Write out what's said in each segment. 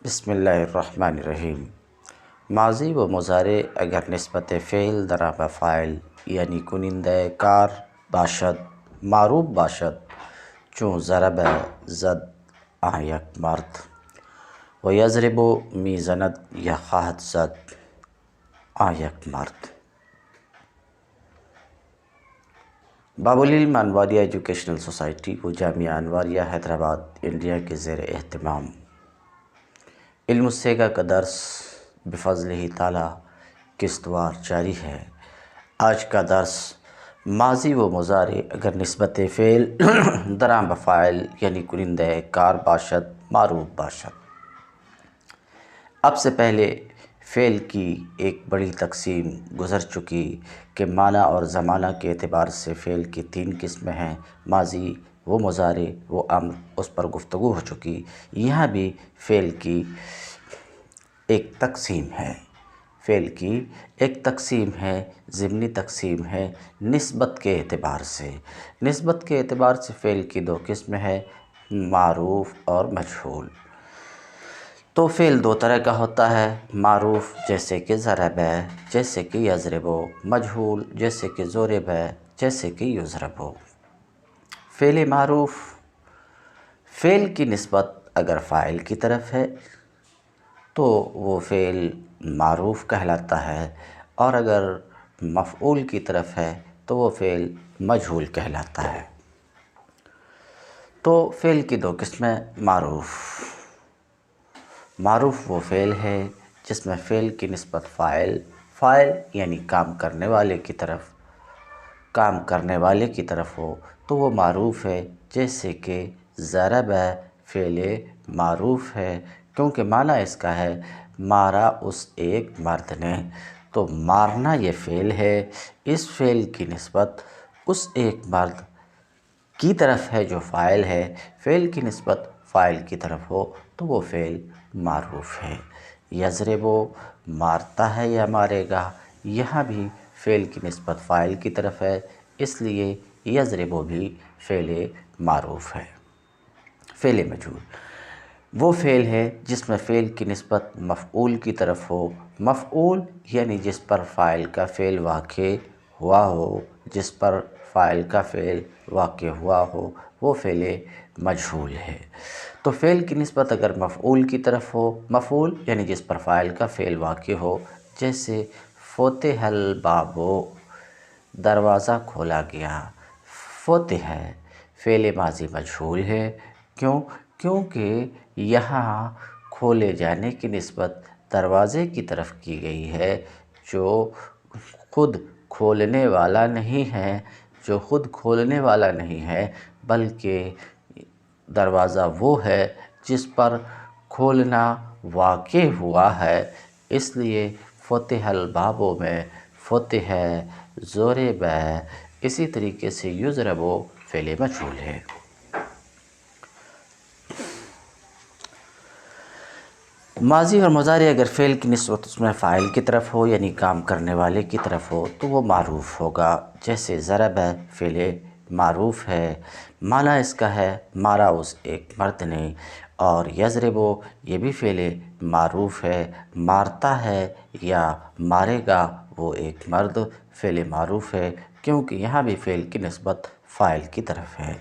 بسم اللہ الرحمن الرحیم۔ ماضی و مضارع اگر نسبت فعل در فاعل یعنی کنندہ کار باشد معروف باشد، چون ضرب زد یک مرد و یضرب می زند یا خواهد زد یک مرد۔ باب العلم انواریہ ایجوکیشنل سوسائٹی و جامعہ انواریہ حیدرآباد انڈیا کے زیر اہتمام علم السیگا کا درس بفضلہ تعالی قسط وار جاری ہے۔ آج کا درس ماضی و مضارع اگر نسبت فعل در بفاعل یعنی کنندہ کار باشد معروف باشد۔ اب سے پہلے فعل کی ایک بڑی تقسیم گزر چکی کہ معنی اور زمانہ کے اعتبار سے فعل کی 3 قسمیں ہیں، ماضی و مضارع و امر، اس پر گفتگو ہو چکی۔ یہاں بھی فعل کی ایک تقسیم ہے، فعل کی ایک تقسیم ہے، ضمنی تقسیم ہے نسبت کے اعتبار سے۔ نسبت کے اعتبار سے فعل کی 2 قسمیں ہیں، معروف اور مجہول۔ تو فعل 2 طرح کا ہوتا ہے، معروف جیسے کہ ضرب ہے، جیسے کہ یضرب، مجہول جیسے کہ ضرب ہے، جیسے کہ یضرب۔ فعل معروف، فعل کی نسبت اگر فاعل کی طرف ہے تو وہ فعل معروف کہلاتا ہے، اور اگر مفعول کی طرف ہے تو وہ فعل مجہول کہلاتا ہے۔ تو فعل کی 2 قسمیں، معروف۔ معروف وہ فعل ہے جس میں فعل کی نسبت فاعل یعنی کام کرنے والے کی طرف ہو تو وہ معروف ہے، جیسے کہ ضرب ہے فعل معروف ہے، کیونکہ معنی اس کا ہے مارا اس ایک مرد نے، تو مارنا یہ فعل ہے، اس فعل کی نسبت اس ایک مرد کی طرف ہے جو فاعل ہے، فعل کی نسبت فاعل کی طرف ہو تو وہ فعل معروف ہے۔ یضرب مارتا ہے یا مارے گا، یہاں بھی فعل کی نسبت فاعل کی طرف ہے، اس لیے یضرب بھی فعل معروف ہے۔ فعل مجہول وہ فعل ہے جس میں فعل کی نسبت مفعول کی طرف ہو، مفعول یعنی جس پر فاعل کا فعل واقع ہوا ہو، جس پر فاعل کا فعل واقع ہوا ہو وہ فعل مجہول ہے۔ تو فعل کی نسبت اگر مفعول کی طرف ہو، مفعول یعنی جس پر فاعل کا فعل واقع ہو، جیسے فتح الباب، دروازہ کھولا گیا۔ فتح فعل ماضی مجہول ہے، کیونکہ یہاں کھولے جانے کی نسبت دروازے کی طرف کی گئی ہے جو خود کھولنے والا نہیں ہے، بلکہ دروازہ وہ ہے جس پر کھولنا واقع ہوا ہے، اس لیے فتح الباب میں فتح ہے، ضرب ہے، اسی طریقے سے یضرب فعل مجہول ہے۔ ماضی اور مضارع اگر فعل کی نسبت اس میں فاعل کی طرف ہو یعنی کام کرنے والے کی طرف ہو تو وہ معروف ہوگا، جیسے ضرب ہے فعل معروف ہے، معنی اس کا ہے مارا اس ایک مرد نے، اور یضرب یہ بھی فعل معروف ہے، مارتا ہے یا مارے گا وہ ایک مرد، فعل معروف ہے، کیونکہ یہاں بھی فعل کی نسبت فاعل کی طرف ہے۔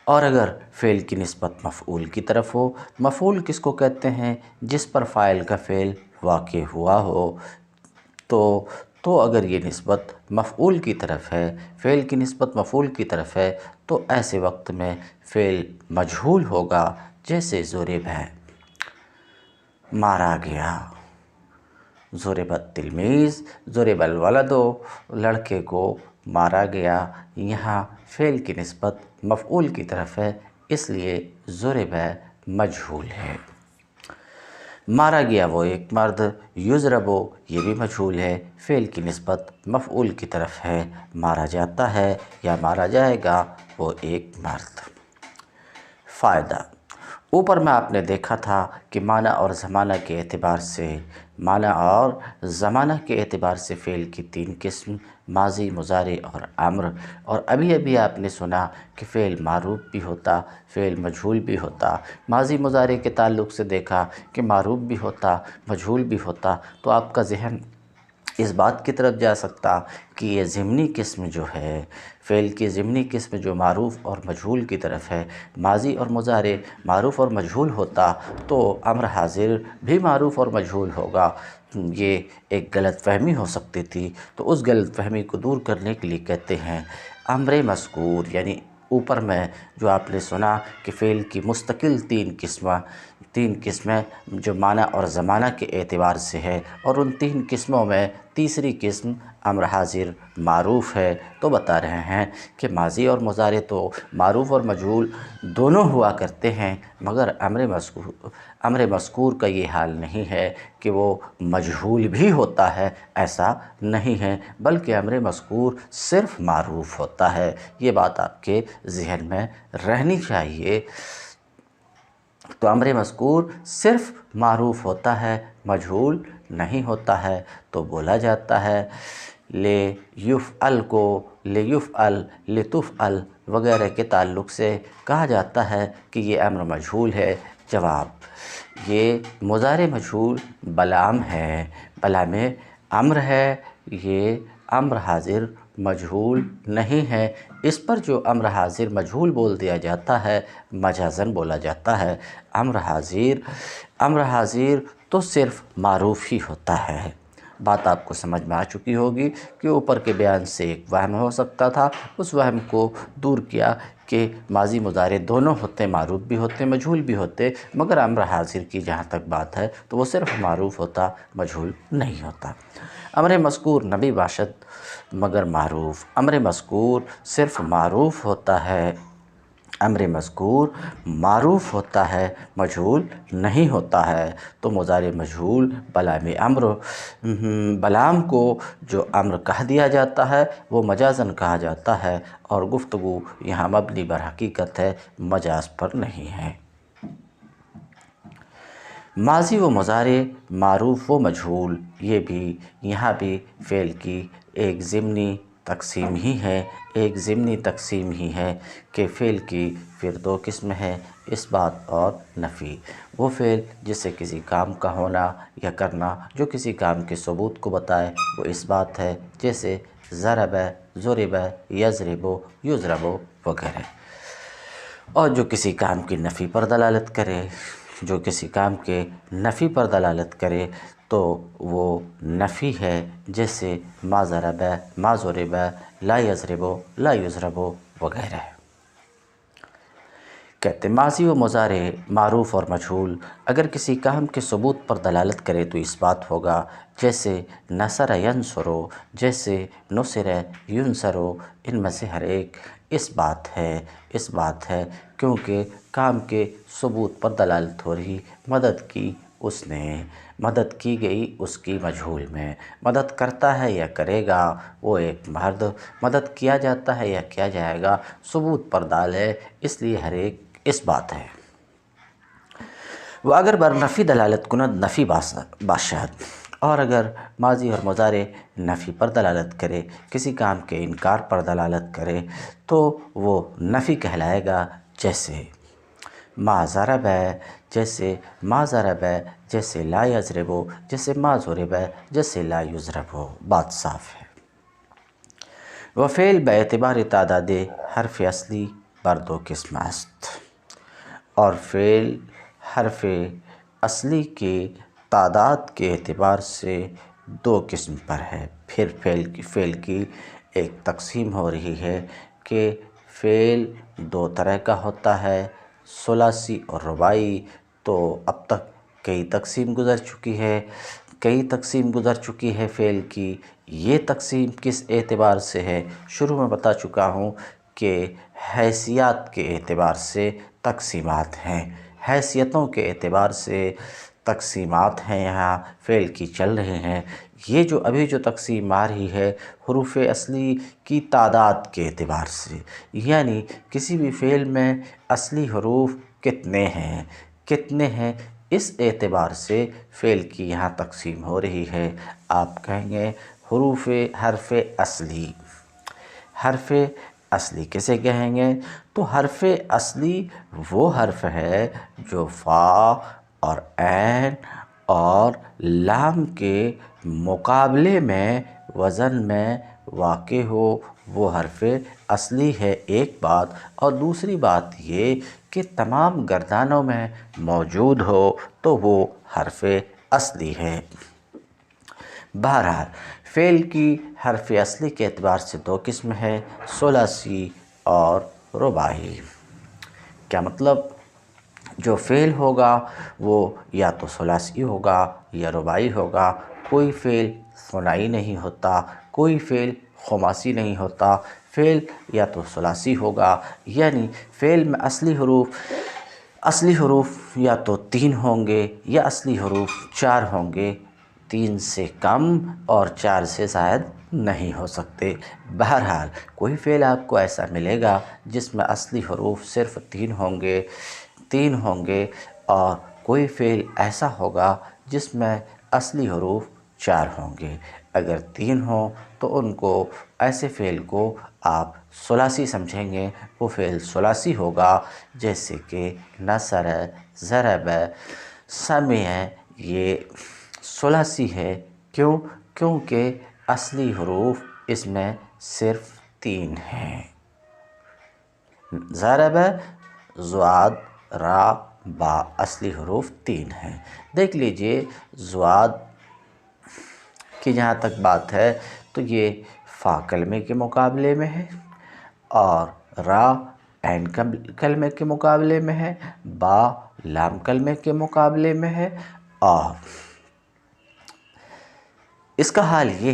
اور اگر فعل کی نسبت مفعول کی طرف ہو، مفعول کس کو کہتے ہیں؟ جس پر فاعل کا فعل واقع ہوا ہو، تو اگر یہ نسبت مفعول کی طرف ہے، فعل کی نسبت مفعول کی طرف ہے تو ایسے وقت میں فعل مجہول ہوگا، جیسے ضرب ہے، مارا گیا، ضرب التلمیذ، ضرب الولد، لڑکے کو مارا گیا، یہاں فعل کی نسبت مفعول کی طرف ہے، اس لیے ضرب ہے مجہول ہے۔ مارا گیا وہ ایک مرد، یضرب یہ بھی مجہول ہے، فعل کی نسبت مفعول کی طرف ہے، مارا جاتا ہے یا مارا جائے گا وہ ایک مرد۔ فائدہ اوپر میں آپ نے دیکھا تھا کہ معنی اور زمانہ کے اعتبار سے فعل کی 3 قسم، ماضی، مضارع اور امر، اور ابھی آپ نے سنا کہ فعل معروف بھی ہوتا، فعل مجہول بھی ہوتا، ماضی مضارع کے تعلق سے دیکھا کہ معروف بھی ہوتا، مجہول بھی ہوتا، تو آپ کا ذہن اس بات کی طرف جا سکتا کہ یہ ضمنی قسم جو ہے، فعل کی ضمنی قسم جو معروف اور مجہول کی طرف ہے، ماضی اور مضارع معروف اور مجہول ہوتا تو امر حاضر بھی معروف اور مجہول ہوگا۔ یہ ایک غلط فہمی ہو سکتی تھی، تو اس غلط فہمی کو دور کرنے کے لیے کہتے ہیں امر مذکور، یعنی اوپر میں جو آپ نے سنا کہ فعل کی مستقل 3 قسمیں جو معنی اور زمانہ کے اعتبار سے ہے، اور ان 3 قسموں میں تیسری قسم امر حاضر معروف ہے، تو بتا رہے ہیں کہ ماضی اور مضارع تو معروف اور مجہول دونوں ہوا کرتے ہیں، مگر امر مذکور کا یہ حال نہیں ہے کہ وہ مجہول بھی ہوتا ہے، ایسا نہیں ہے، بلکہ امر مذکور صرف معروف ہوتا ہے۔ یہ بات آپ کے ذہن میں رہنی چاہیے۔ تو امر مذکور صرف معروف ہوتا ہے، مجہول نہیں ہوتا ہے، تو بولا جاتا ہے لے یفعل کو لے یفعل، لتفعل وغیرہ کے تعلق سے کہا جاتا ہے کہ یہ امر مجہول ہے۔ جواب، یہ مضارع مجہول بلام ہے، بلام امر ہے، یہ امر حاضر مجہول نہیں ہے۔ اس پر جو امر حاضر مجہول بول دیا جاتا ہے مجازاً بولا جاتا ہے۔ امر حاضر تو صرف معروف ہی ہوتا ہے۔ بات آپ کو سمجھ میں آ چکی ہوگی کہ اوپر کے بیان سے ایک وہم ہو سکتا تھا، اس وہم کو دور کیا کہ ماضی مضارع دونوں ہوتے، معروف بھی ہوتے، مجہول بھی ہوتے، مگر امر حاضر کی جہاں تک بات ہے تو وہ صرف معروف ہوتا، مجہول نہیں ہوتا۔ امر مذکور نبی باشد مگر معروف، امر مذکور صرف معروف ہوتا ہے، امر مذکور معروف ہوتا ہے، مجہول نہیں ہوتا ہے۔ تو مضارع مجہول بلام کو جو امر کہہ دیا جاتا ہے وہ مجازاً کہا جاتا ہے، اور گفتگو یہاں مبنی بر حقیقت ہے، مجاز پر نہیں ہے۔ ماضی و مضارع معروف و مجہول، یہ بھی یہاں بھی فعل کی ایک ضمنی تقسیم ہی ہے کہ فعل کی پھر 2 قسم ہے، اثبات اور نفی۔ وہ فعل جس سے کسی کام کا ہونا یا کرنا جو کسی کام کے ثبوت کو بتائے وہ اثبات ہے، جیسے ضرب، ضرب، یضرب، یضرب وغیرہ، اور جو کسی کام کی نفی پر دلالت کرے تو وہ نفی ہے، جیسے ما ضرب، ما ضرب، لا یضرب، لا یضرب وغیرہ۔ کہتے ماضی و مضارع معروف اور مجہول اگر کسی کام کے ثبوت پر دلالت کرے تو اثبات ہوگا، جیسے نصر ینصر، جیسے نصر ینصر، ان میں سے ہر ایک اثبات ہے کیونکہ کام کے ثبوت پر دلالت ہو رہی، مدد کی گئی اس کی مجہول میں، مدد کرتا ہے یا کرے گا وہ ایک مرد، مدد کیا جاتا ہے یا کیا جائے گا، ثبوت پر دال ہے، اس لیے ہر ایک اثبات ہے۔ وہ اگر بر نفی دلالت کند نفی باشد، اور اگر ماضی اور مضارع نفی پر دلالت کرے، کسی کام کے انکار پر دلالت کرے تو وہ نفی کہلائے گا، جیسے ما ضرب، جیسے ما ضرب، جیسے لا یضرب، جیسے ما ضرب، جیسے لا یضرب۔ بات صاف ہے۔ و فعل به اعتبار تعداد حرف اصلی بر 2 قسم است، اور فعل حرف اصلی کے تعداد کے اعتبار سے 2 قسم پر ہے۔ پھر فعل کی ایک تقسیم ہو رہی ہے کہ فعل 2 طرح کا ہوتا ہے، ثلاثی اور رباعی۔ تو اب تک کئی تقسیم گزر چکی ہے فعل کی۔ یہ تقسیم کس اعتبار سے ہے؟ شروع میں بتا چکا ہوں کہ حیثیت کے اعتبار سے تقسیمات ہیں، حیثیتوں کے اعتبار سے تقسیمات ہیں، یہاں فعل کی چل رہے ہیں۔ یہ جو ابھی تقسیم آ رہی ہے حروف اصلی کی تعداد کے اعتبار سے، یعنی کسی بھی فعل میں اصلی حروف کتنے ہیں، کتنے ہیں، اس اعتبار سے فعل کی یہاں تقسیم ہو رہی ہے۔ آپ کہیں گے حرف اصلی۔ حرف اصلی کسے کہیں گے؟ تو حرف اصلی وہ حرف ہے جو فا اور عین اور لام کے مقابلے میں وزن میں واقع ہو، وہ حرف اصلی ہے، ایک بات۔ اور دوسری بات یہ کہ تمام گردانوں میں موجود ہو تو وہ حرف اصلی ہے۔ بہرحال فعل کی حرف اصلی کے اعتبار سے دو قسم ہے، ثلاثی اور رباعی۔ کیا مطلب؟ جو فعل ہوگا وہ یا تو ثلاثی ہوگا یا رباعی ہوگا۔ کوئی فعل ثنائی نہیں ہوتا، کوئی فعل خماسی نہیں ہوتا۔ فعل یا تو ثلاثی ہوگا، یعنی فعل میں اصلی حروف یا تو 3 ہوں گے یا اصلی حروف 4 ہوں گے، 3 سے کم اور 4 سے زائد نہیں ہو سکتے۔ بہرحال کوئی فعل آپ کو ایسا ملے گا جس میں اصلی حروف صرف 3 ہوں گے اور کوئی فعل ایسا ہوگا جس میں اصلی حروف 4 ہوں گے۔ اگر 3 ہوں تو ایسے فعل کو آپ ثلاثی سمجھیں گے، وہ فعل ثلاثی ہوگا، جیسے کہ نصر، ضرب، سمع، یہ ثلاثی ہے۔ کیوں؟ کیونکہ اصلی حروف اس میں صرف 3 ہیں۔ ضرب، ضاد، را، با، اصلی حروف 3 ہیں۔ دیکھ لیجئے ضاد کی جہاں تک بات ہے تو یہ فا کلمے کے مقابلے میں ہے، اور را عین کلمے کے مقابلے میں ہے، با لام کلمے کے مقابلے میں ہے، اور اس کا حال یہ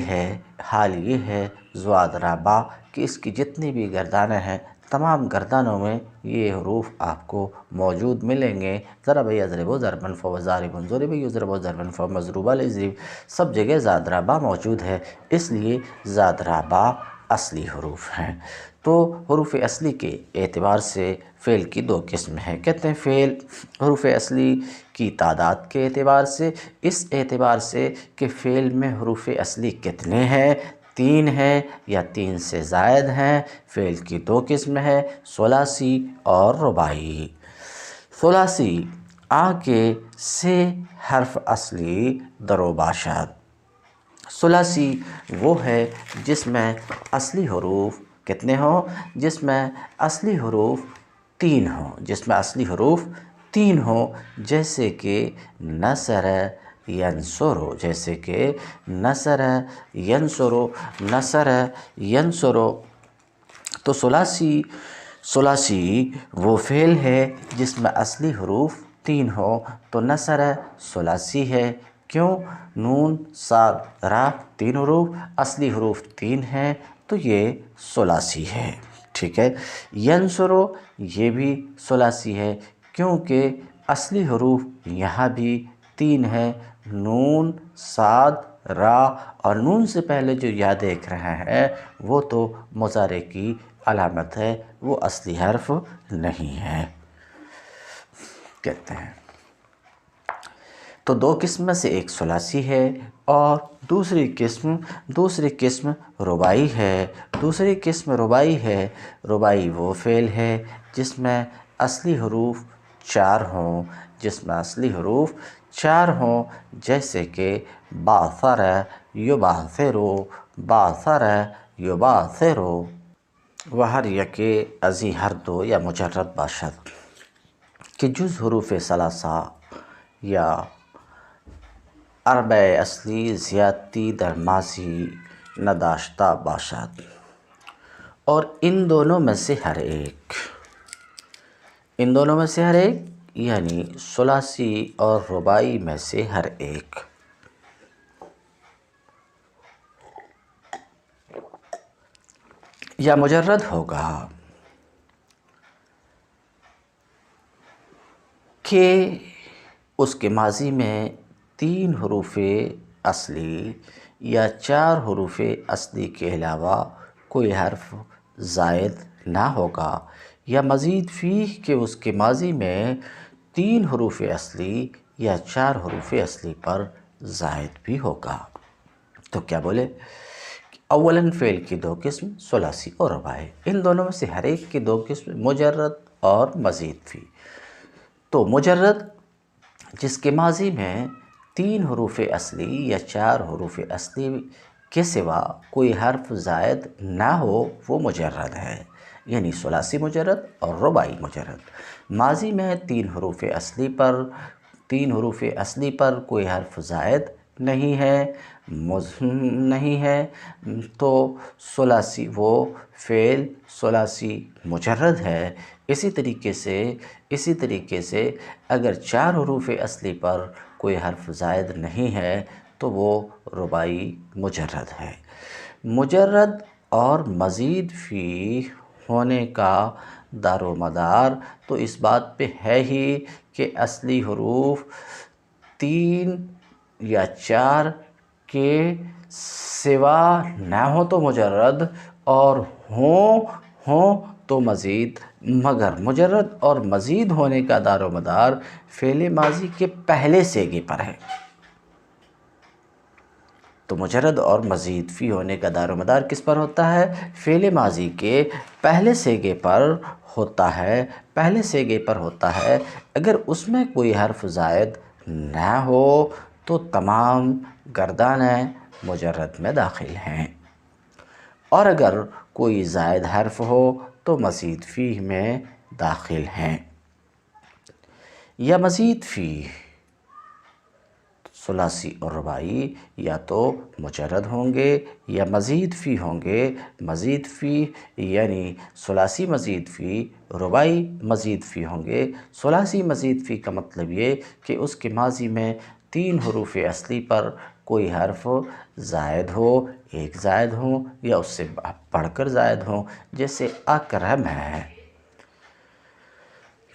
ہے ضاد، را، با کہ اس کی جتنی بھی گردانیں ہیں تمام گردانوں میں یہ حروف آپ کو موجود ملیں گے۔ ضرب یضرب ضربا فهو ضارب، ضرب یضرب ضربا فهو مضروب، سب جگہ ضاد، را، با موجود ہے، اس لیے ضاد، را، با اصلی حروف ہیں۔ تو حروف اصلی کے اعتبار سے فعل کی دو قسم ہیں۔ کہتے ہیں فعل حروف اصلی کی تعداد کے اعتبار سے، اس اعتبار سے کہ فعل میں حروف اصلی کتنے ہیں، 3 ہیں یا 3 سے زائد ہیں۔ فعل کی دو قسم ہے، ثلاثی اور رباعی۔ ثلاثی آنکہ سے حرف اصلی درو باشد۔ ثلاثی وہ ہے جس میں اصلی حروف کتنے ہوں؟ جس میں اصلی حروف 3 ہوں، جیسے کہ نصر، ینصر۔ تو ثلاثی وہ فعل ہے جس میں اصلی حروف 3 ہوں، تو نصر ثلاثی ہے۔ کیوں؟ نون، صاد، را 3 حروف، اصلی حروف 3 ہیں تو یہ ثلاثی ہے، ٹھیک ہے۔ ینصر یہ بھی ثلاثی ہے کیونکہ اصلی حروف یہاں بھی 3 ہیں، نون، صاد، را، اور نون سے پہلے جو یا دیکھ رہے ہیں وہ تو مضارع کی علامت ہے، وہ اصلی حرف نہیں ہے، کہتے ہیں۔ تو دو قسم میں سے ایک ثلاثی ہے اور دوسری قسم رباعی ہے۔ رباعی وہ فعل ہے جس میں اصلی حروف 4 ہوں، جیسے کہ باثر، یباثر، باثر، یباثر، و ہر یکے ازی ہر دو یا مجرد باشد کہ جز حروف ثلاثہ یا اربع اصلی زیادتی در ماضی نداشتہ باشد، اور ان دونوں میں سے ہر ایک یعنی ثلاثی اور رباعی میں سے ہر ایک یا مجرد ہوگا کہ اس کے ماضی میں 3 حروف اصلی یا 4 حروف اصلی کے علاوہ کوئی حرف زائد نہ ہوگا، یا مزید فیہ کہ اس کے ماضی میں 3 حروف اصلی یا 4 حروف اصلی پر زائد بھی ہوگا۔ تو کیا بولے؟ اولاً فعل کی 2 قسم ثلاثی اور رباعی، ان دونوں میں سے ہر ایک کی 2 قسم مجرد اور مزید فی۔ تو مجرد جس کے ماضی میں 3 حروف اصلی یا 4 حروف اصلی کے سوا کوئی حرف زائد نہ ہو وہ مجرد ہے، یعنی ثلاثی مجرد اور رباعی مجرد۔ ماضی میں 3 حروف اصلی پر کوئی حرف زائد نہیں ہے تو ثلاثی وہ فعل ثلاثی مجرد ہے۔ اسی طریقے سے اگر 4 حروف اصلی پر کوئی حرف زائد نہیں ہے تو وہ رباعی مجرد ہے۔ مجرد اور مزید فی ہونے کا دار و مدار تو اس بات پہ ہے ہی کہ اصلی حروف 3 یا 4 کے سوا نہ ہو تو مجرد اور ہوں تو مزید، مگر مجرد اور مزید ہونے کا دار و مدار فعل ماضی کے پہلے سیغے پر ہے۔ تو مجرد اور مزید فی ہونے کا دار و مدار کس پر ہوتا ہے؟ فعل ماضی کے پہلے سیغے پر ہوتا ہے۔ اگر اس میں کوئی حرف زائد نہ ہو تو تمام گردان مجرد میں داخل ہیں، اور اگر کوئی زائد حرف ہو تو مزید فی میں داخل ہیں۔ یا مزید فی ثلاثی اور رباعی یا تو مجرد ہوں گے یا مزید فی ہوں گے۔ مزید فی یعنی ثلاثی مزید فی، رباعی مزید فی ہوں گے۔ ثلاثی مزید فی کا مطلب یہ کہ اس کے ماضی میں 3 حروف اصلی پر کوئی حرف زائد ہو، ایک زائد ہوں یا اس سے بڑھ کر زائد ہوں، جیسے اکرم ہے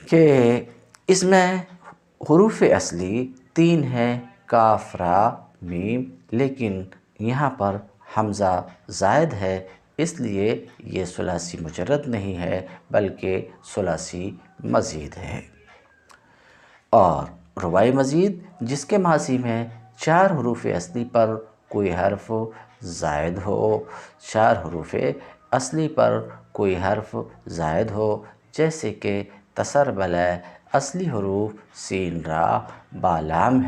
کہ اس میں حروف اصلی 3 ہیں، کاف را میم، لیکن یہاں پر حمزہ زائد ہے، اس لیے یہ ثلاثی مجرد نہیں ہے بلکہ ثلاثی مزید ہے۔ اور رباعی مزید جس کے ماضی میں 4 حروف اصلی پر کوئی حرف زائد ہو، 4 حروف اصلی پر کوئی حرف زائد ہو، جیسے کہ تسر بلے اصلی حروف سین را بالام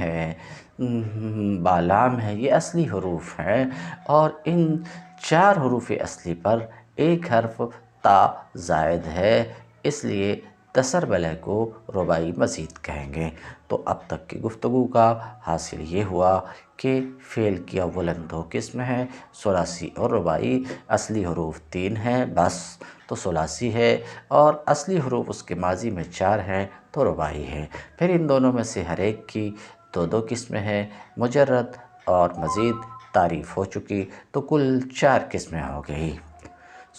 ہے، یہ اصلی حروف ہیں، اور ان 4 حروف اصلی پر ایک حرف تا زائد ہے، اس لیے تسر بلے کو رباعی مزید کہیں گے۔ تو اب تک کی گفتگو کا حاصل یہ ہوا کہ فعل کی اولاً 2 قسم ہیں، ثلاثی اور رباعی۔ اصلی حروف 3 ہیں بس تو ثلاثی ہے، اور اصلی حروف اس کے ماضی میں 4 ہیں تو رباعی ہے۔ پھر ان دونوں میں سے ہر ایک کی 2 قسمیں ہیں، مجرد اور مزید تعریف ہو چکی، تو کل 4 قسمیں ہو گئی: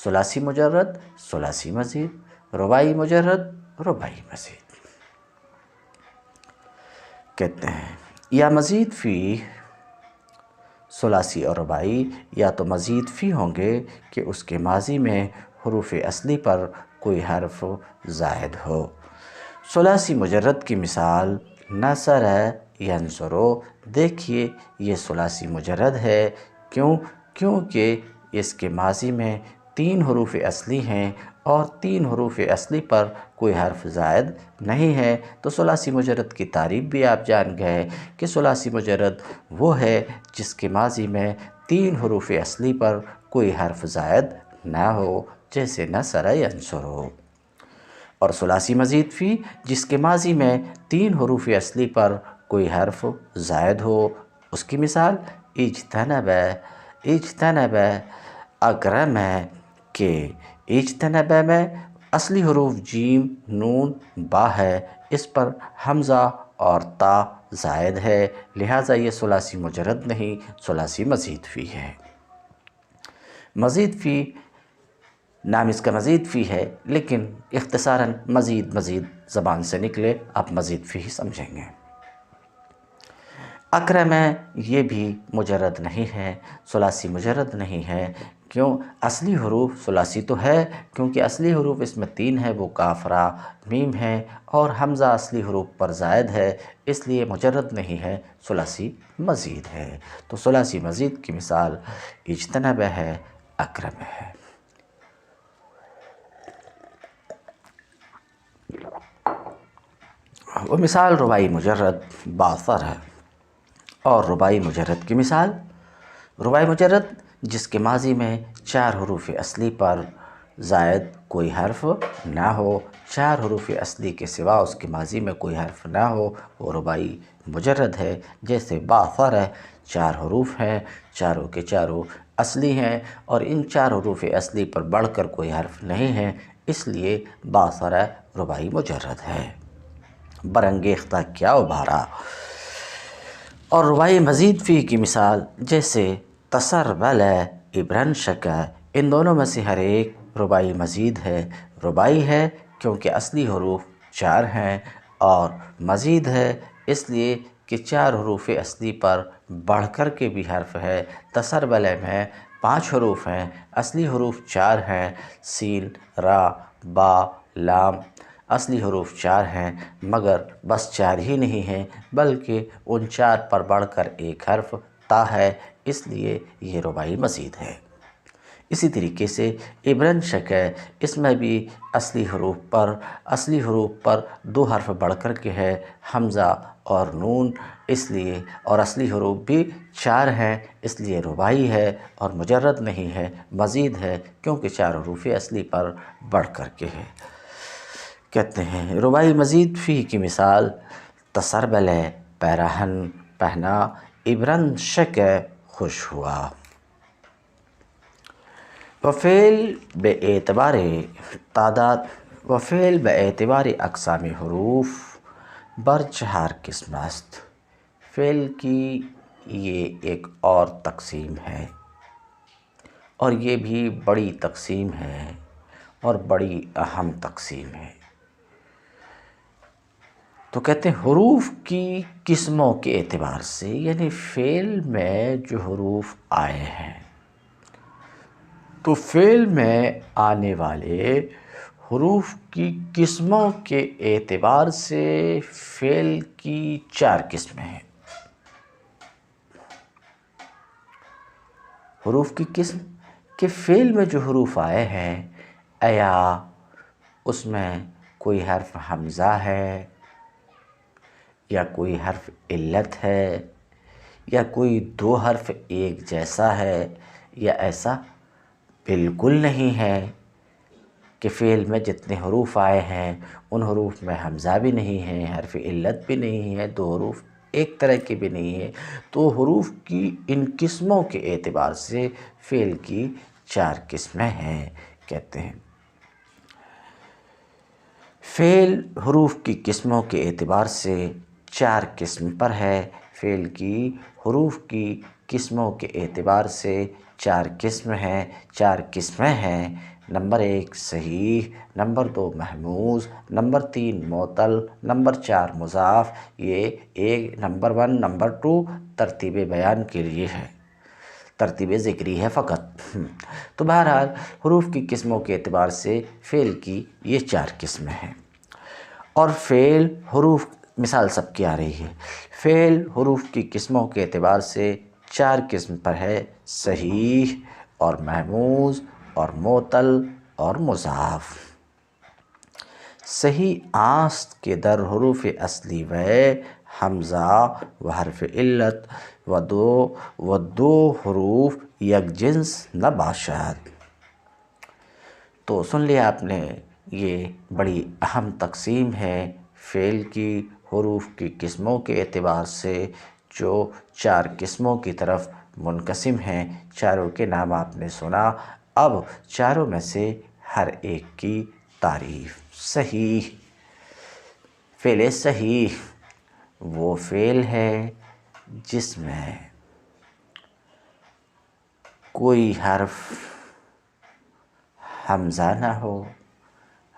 ثلاثی مجرد، ثلاثی مزید، رباعی مجرد، رباعی مزید۔ کہتے ہیں یا مزید فی ثلاثی اور رباعی یا تو مزید فی ہوں گے کہ اس کے ماضی میں حروف اصلی پر کوئی حرف زائد ہو۔ ثلاثی مجرد کی مثال نصر ینصر، دیکھیے یہ ثلاثی مجرد ہے، کیونکہ اس کے ماضی میں 3 حروف اصلی ہیں اور 3 حروف اصلی پر کوئی حرف زائد نہیں ہے۔ تو ثلاثی مجرد کی تعریف بھی آپ جان گئے کہ ثلاثی مجرد وہ ہے جس کے ماضی میں 3 حروف اصلی پر کوئی حرف زائد نہ ہو، جیسے نصر ینصر۔ اور ثلاثی مزید فی جس کے ماضی میں 3 حروف اصلی پر کوئی حرف زائد ہو، اس کی مثال اجتنب اکرم ہے کہ اجتنب میں اصلی حروف جیم، نون، با ہے، اس پر حمزہ اور تا زائد ہے، لہٰذا یہ ثلاثی مجرد نہیں، ثلاثی مزید فی ہے۔ مزید فی نام اس کا مزید فی ہے، لیکن اختصاراً مزید زبان سے نکلے آپ مزید فی ہی سمجھیں گے۔ اکرم یہ بھی مجرد نہیں ہے، ثلاثی مجرد نہیں ہے، کیوں؟ اصلی حروف ثلاثی تو ہے، کیونکہ اصلی حروف اس میں 3 ہے، وہ کاف را میم ہے، اور حمزہ اصلی حروف پر زائد ہے، اس لیے مجرد نہیں ہے، ثلاثی مزید ہے۔ تو ثلاثی مزید کی مثال اجتنب ہے، اکرم ہے۔ وہ مثال رباعی مجرد باثر ہے، اور رباعی مجرد کی مثال رباعی مجرد جس کے ماضی میں 4 حروف اصلی پر زائد کوئی حرف نہ ہو، 4 حروف اصلی کے سوا اس کے ماضی میں کوئی حرف نہ ہو، وہ رباعی مجرد ہے۔ جیسے باثر ہے، 4 حروف ہیں، چاروں کے چاروں اصلی ہیں، اور ان 4 حروف اصلی پر بڑھ کر کوئی حرف نہیں ہے، اس لیے باثر رباعی مجرد ہے۔ برانگیختہ کیا ابھارا۔ اور رباعی مزید فی کی مثال جیسے تسربل، ابرن شک، ان دونوں میں سے ہر ایک رباعی مزید ہے۔ رباعی ہے کیونکہ اصلی حروف 4 ہیں، اور مزید ہے اس لیے کہ 4 حروف اصلی پر بڑھ کر کے بھی حرف ہے۔ تسربل میں 5 حروف ہیں، اصلی حروف 4 ہیں، سین، را، با، لام، اصلی حروف 4 ہیں، مگر بس 4 ہی نہیں ہیں بلکہ ان 4 پر بڑھ کر ایک حرف تا ہے، اس لیے یہ رباعی مزید ہے۔ اسی طریقے سے ابرن شک ہے، اس میں بھی اصلی حروف پر 2 حرف بڑھ کر کے ہے، حمزہ اور نون، اس لیے، اور اصلی حروف بھی 4 ہیں، اس لیے رباعی ہے اور مجرد نہیں ہے، مزید ہے، کیونکہ 4 حروف اصلی پر بڑھ کر کے ہے۔ کہتے ہیں رباعی مزید فی کی مثال تسربل، پیراہن پہنا، ابرن شک، خوش ہوا۔ وفعل باعتبار تعداد، وفعل باعتبار اقسام حروف بر 4 قسم است۔ فعل کی یہ ایک اور تقسیم ہے، اور یہ بھی بڑی تقسیم ہے اور بڑی اہم تقسیم ہے۔ تو کہتے ہیں حروف کی قسموں کے اعتبار سے، یعنی فعل میں جو حروف آئے ہیں، تو فعل میں آنے والے حروف کی قسموں کے اعتبار سے فعل کی 4 قسمیں ہیں۔ حروف کی قسم کہ فعل میں جو حروف آئے ہیں، ایا اس میں کوئی حرف حمزہ ہے، یا کوئی حرف علت ہے، یا کوئی 2 حرف ایک جیسا ہے، یا ایسا بالکل نہیں ہے کہ فعل میں جتنے حروف آئے ہیں ان حروف میں حمزہ بھی نہیں ہے، حرف علت بھی نہیں ہے، 2 حروف ایک طرح کے بھی نہیں ہے۔ تو حروف کی ان قسموں کے اعتبار سے فعل کی 4 قسمیں ہیں۔ کہتے ہیں فعل حروف کی قسموں کے اعتبار سے 4 قسم پر ہے۔ فعل کی حروف کی قسموں کے اعتبار سے 4 قسم ہیں، 4 قسمیں ہیں۔ نمبر 1 صحیح، نمبر 2 محموز، نمبر 3 معتل، نمبر 4 مضاف۔ یہ نمبر 1 نمبر 2 ترتیب بیان کے لیے ہے، ترتیب ذکری ہے فقط۔ تو بہرحال حروف کی قسموں کے اعتبار سے فعل کی یہ 4 قسمیں ہیں۔ اور فعل حروف مثال سب کی آ رہی ہے۔ فعل حروف کی قسموں کے اعتبار سے 4 قسم پر ہے، صحیح اور محموز اور معتل اور مضاف۔ صحیح آست کے در حروف اصلی و حمزہ و حرف علت و دو حروف یک جنس نہ باشد۔ تو سن لیا آپ نے، یہ بڑی اہم تقسیم ہے فعل کی حروف کی قسموں کے اعتبار سے، جو 4 قسموں کی طرف منقسم ہیں۔ چاروں کے نام آپ نے سنا، اب چاروں میں سے ہر ایک کی تعریف۔ صحیح، فعل صحیح وہ فعل ہے جس میں کوئی حرف حمزہ نہ ہو،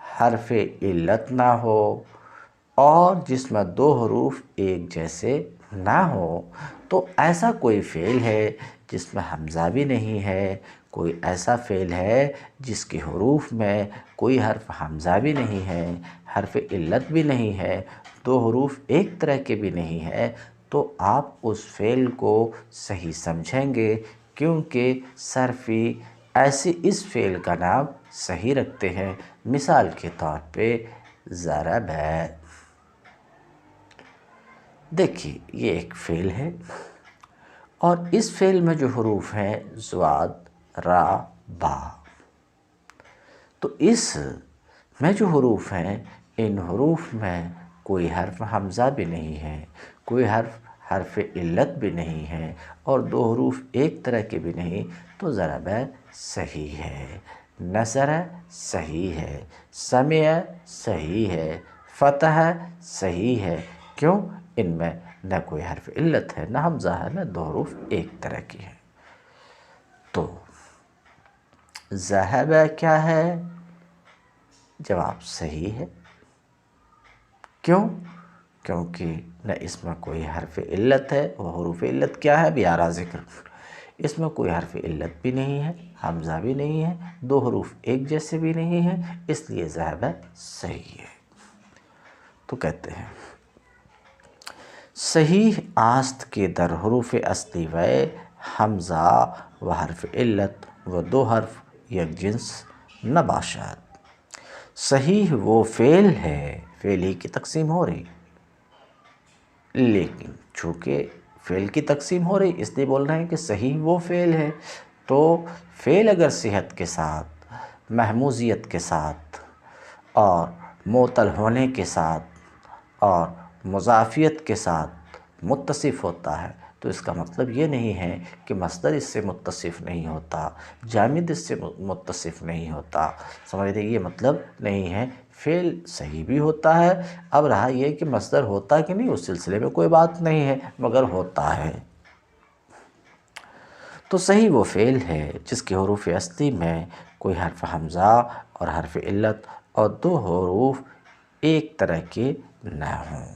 حرف علت نہ ہو، اور جس میں 2 حروف ایک جیسے نہ ہو۔ تو ایسا کوئی فعل ہے جس میں حمزہ بھی نہیں ہے، کوئی ایسا فعل ہے جس کے حروف میں کوئی حرف حمزہ بھی نہیں ہے، حرف علت بھی نہیں ہے، دو حروف ایک طرح کے بھی نہیں ہے، تو آپ اس فعل کو صحیح سمجھیں گے، کیونکہ صرفی ایسے اس فعل کا نام صحیح رکھتے ہیں۔ مثال کے طور پہ ضرب ہے، دیکھیے یہ ایک فعل ہے، اور اس فعل میں جو حروف ہیں ضاد، را، با، تو اس میں جو حروف ہیں ان حروف میں کوئی حرف حمزہ بھی نہیں ہے، کوئی حرف علت بھی نہیں ہے، اور دو حروف ایک طرح کے بھی نہیں، تو ضرب صحیح ہے، نصر صحیح ہے، سمع صحیح ہے، فتح صحیح ہے۔ کیوں؟ ان میں نہ کوئی حرف علت ہے، نہ حمزہ ہے، نہ دو حروف ایک طرح کی ہیں۔ تو ذہب کیا ہے؟ جواب صحیح ہے۔ کیوں؟ کیونکہ نہ اس میں کوئی حرف علت ہے، وہ حروف علت کیا ہے ابھی آ رہا ذکر، اس میں کوئی حرف علت بھی نہیں ہے، حمزہ بھی نہیں ہے، دو حروف ایک جیسے بھی نہیں ہیں، اس لیے ذہب صحیح ہے۔ تو کہتے ہیں صحیح آست کے در حروف اصلی و حمزہ و حرف علت و دو حرف یک جنس نباشد۔ صحیح وہ فعل ہے، فعل ہی کی تقسیم ہو رہی، لیکن چونکہ فعل کی تقسیم ہو رہی اس لیے بول رہے ہیں کہ صحیح وہ فعل ہے، تو فعل اگر صحت کے ساتھ، محموزیت کے ساتھ، اور معطل ہونے کے ساتھ، اور مضافیت کے ساتھ متصف ہوتا ہے، تو اس کا مطلب یہ نہیں ہے کہ مصدر اس سے متصف نہیں ہوتا، جامد اس سے متصف نہیں ہوتا، سمجھ رہے؟ یہ مطلب نہیں ہے، فعل صحیح بھی ہوتا ہے۔ اب رہا یہ کہ مصدر ہوتا کہ نہیں، اس سلسلے میں کوئی بات نہیں ہے، مگر ہوتا ہے۔ تو صحیح وہ فعل ہے جس کے حروف اصلی میں کوئی حرف حمزہ اور حرف علت اور دو حروف ایک طرح کے نہ ہوں۔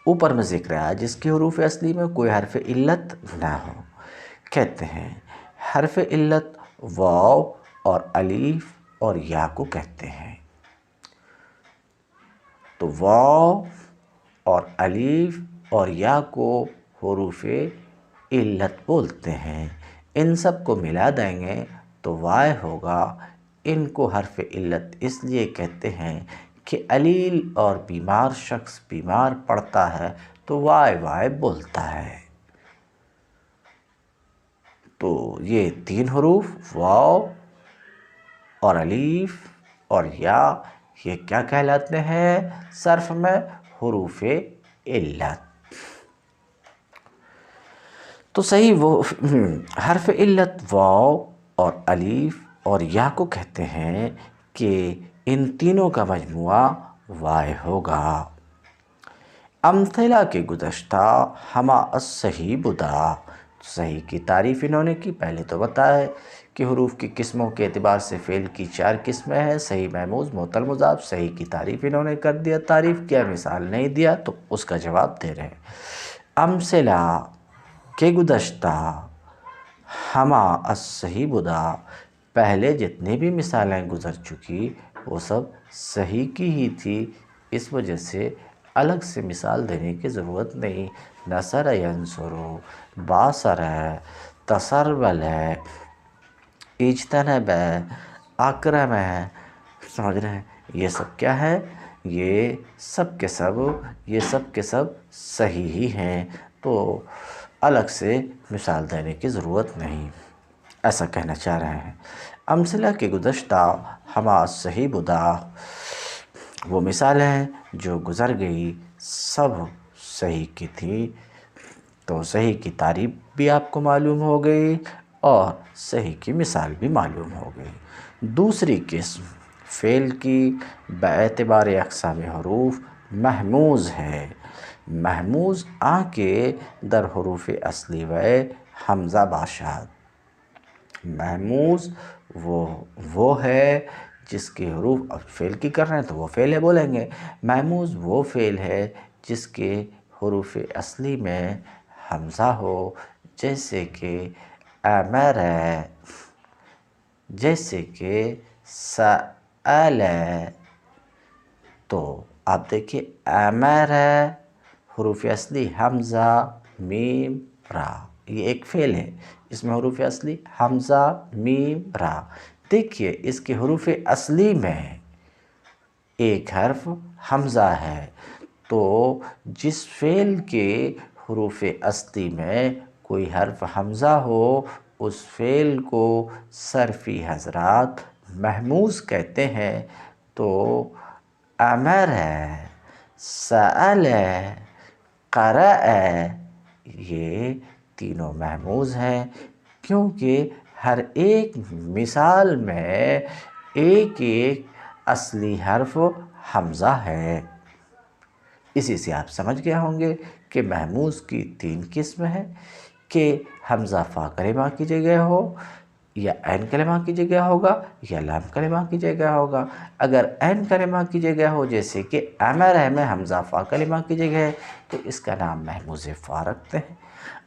اوپر میں ذکر آیا جس کے حروف اصلی میں کوئی حرف علت نہ ہو، کہتے ہیں حرف علت واو اور الف اور یا کو کہتے ہیں۔ تو واو اور الف اور یا کو حروف علت بولتے ہیں، ان سب کو ملا دیں گے تو وائے ہوگا۔ ان کو حرف علت اس لیے کہتے ہیں کہ علیل اور بیمار شخص بیمار پڑتا ہے تو وائے وائے بولتا ہے۔ تو یہ تین حروف واو اور الف اور یا یہ کیا کہلاتے ہیں صرف میں؟ حروف علت۔ تو صحیح وہ حرف علت واو اور الف اور یا کو کہتے ہیں کہ ان تینوں کا مجموعہ وائے ہوگا۔ امثلہ کے گزشتہ ہما الصحیح بدا، صحیح کی تعریف انہوں نے کی۔ پہلے تو بتایا کہ حروف کی قسموں کے اعتبار سے فعل کی 4 قسمیں ہیں، صحیح، محموز، معطل، مضاف۔ صحیح کی تعریف انہوں نے کر دیا، تعریف کیا، مثال نہیں دیا تو اس کا جواب دے رہے ہیں۔ امثلہ کے گزشتہ ہما الصحیح بدا، پہلے جتنی بھی مثالیں گزر چکی وہ سب صحیح کی ہی تھی، اس وجہ سے الگ سے مثال دینے کی ضرورت نہیں۔ نصر ینصر، باصر ہے، تسربل ہے، اجتنب ہے، اکرم ہے، سمجھ رہے ہیں؟ یہ سب کیا ہے؟ یہ سب کے سب صحیح ہی ہیں، تو الگ سے مثال دینے کی ضرورت نہیں، ایسا کہنا چاہ رہے ہیں۔ امثلہ کے گزشتہ ہما صحیح بدا، وہ مثال ہیں جو گزر گئی سب صحیح کی تھی، تو صحیح کی تعریف بھی آپ کو معلوم ہو گئی اور صحیح کی مثال بھی معلوم ہو گئی۔ دوسری قسم فعل کی باعتبار اقسام حروف محموز ہے۔ محموز آ کے در حروف اصلی و حمزہ باشد۔ محموز وہ ہے جس کے حروف، اب فعل کی کر رہے ہیں تو وہ فعل ہے بولیں گے، محموز وہ فعل ہے جس کے حروف اصلی میں حمزہ ہو، جیسے کہ امر، جیسے کہ سأل۔ تو آپ دیکھیے امر، حروف اصلی حمزہ میم را، یہ ایک فعل ہے، اس میں حروف اصلی حمزہ میم را۔ دیکھیے اس کے حروف اصلی میں ایک حرف حمزہ ہے، تو جس فعل کے حروف اصلی میں کوئی حرف حمزہ ہو اس فعل کو صرفی حضرات مہموز کہتے ہیں۔ تو امر، سأل، قرأ، یہ تینوں مہموز ہیں کیونکہ ہر ایک مثال میں ایک ایک اصلی حرف حمزہ ہے۔ اسی سے آپ سمجھ گئے ہوں گے کہ مہموز کی تین قسم ہے کہ حمزہ فا کلمہ کی جگہ ہو، یا عین کلمہ کی جگہ ہوگا، یا لام کلمہ کی جگہ ہوگا۔ اگر عین کلمہ کی جگہ ہو جیسے کہ امر میں حمزہ فا کلمہ کی جگہ ہے تو اس کا نام مہموز فا رکھتے ہیں،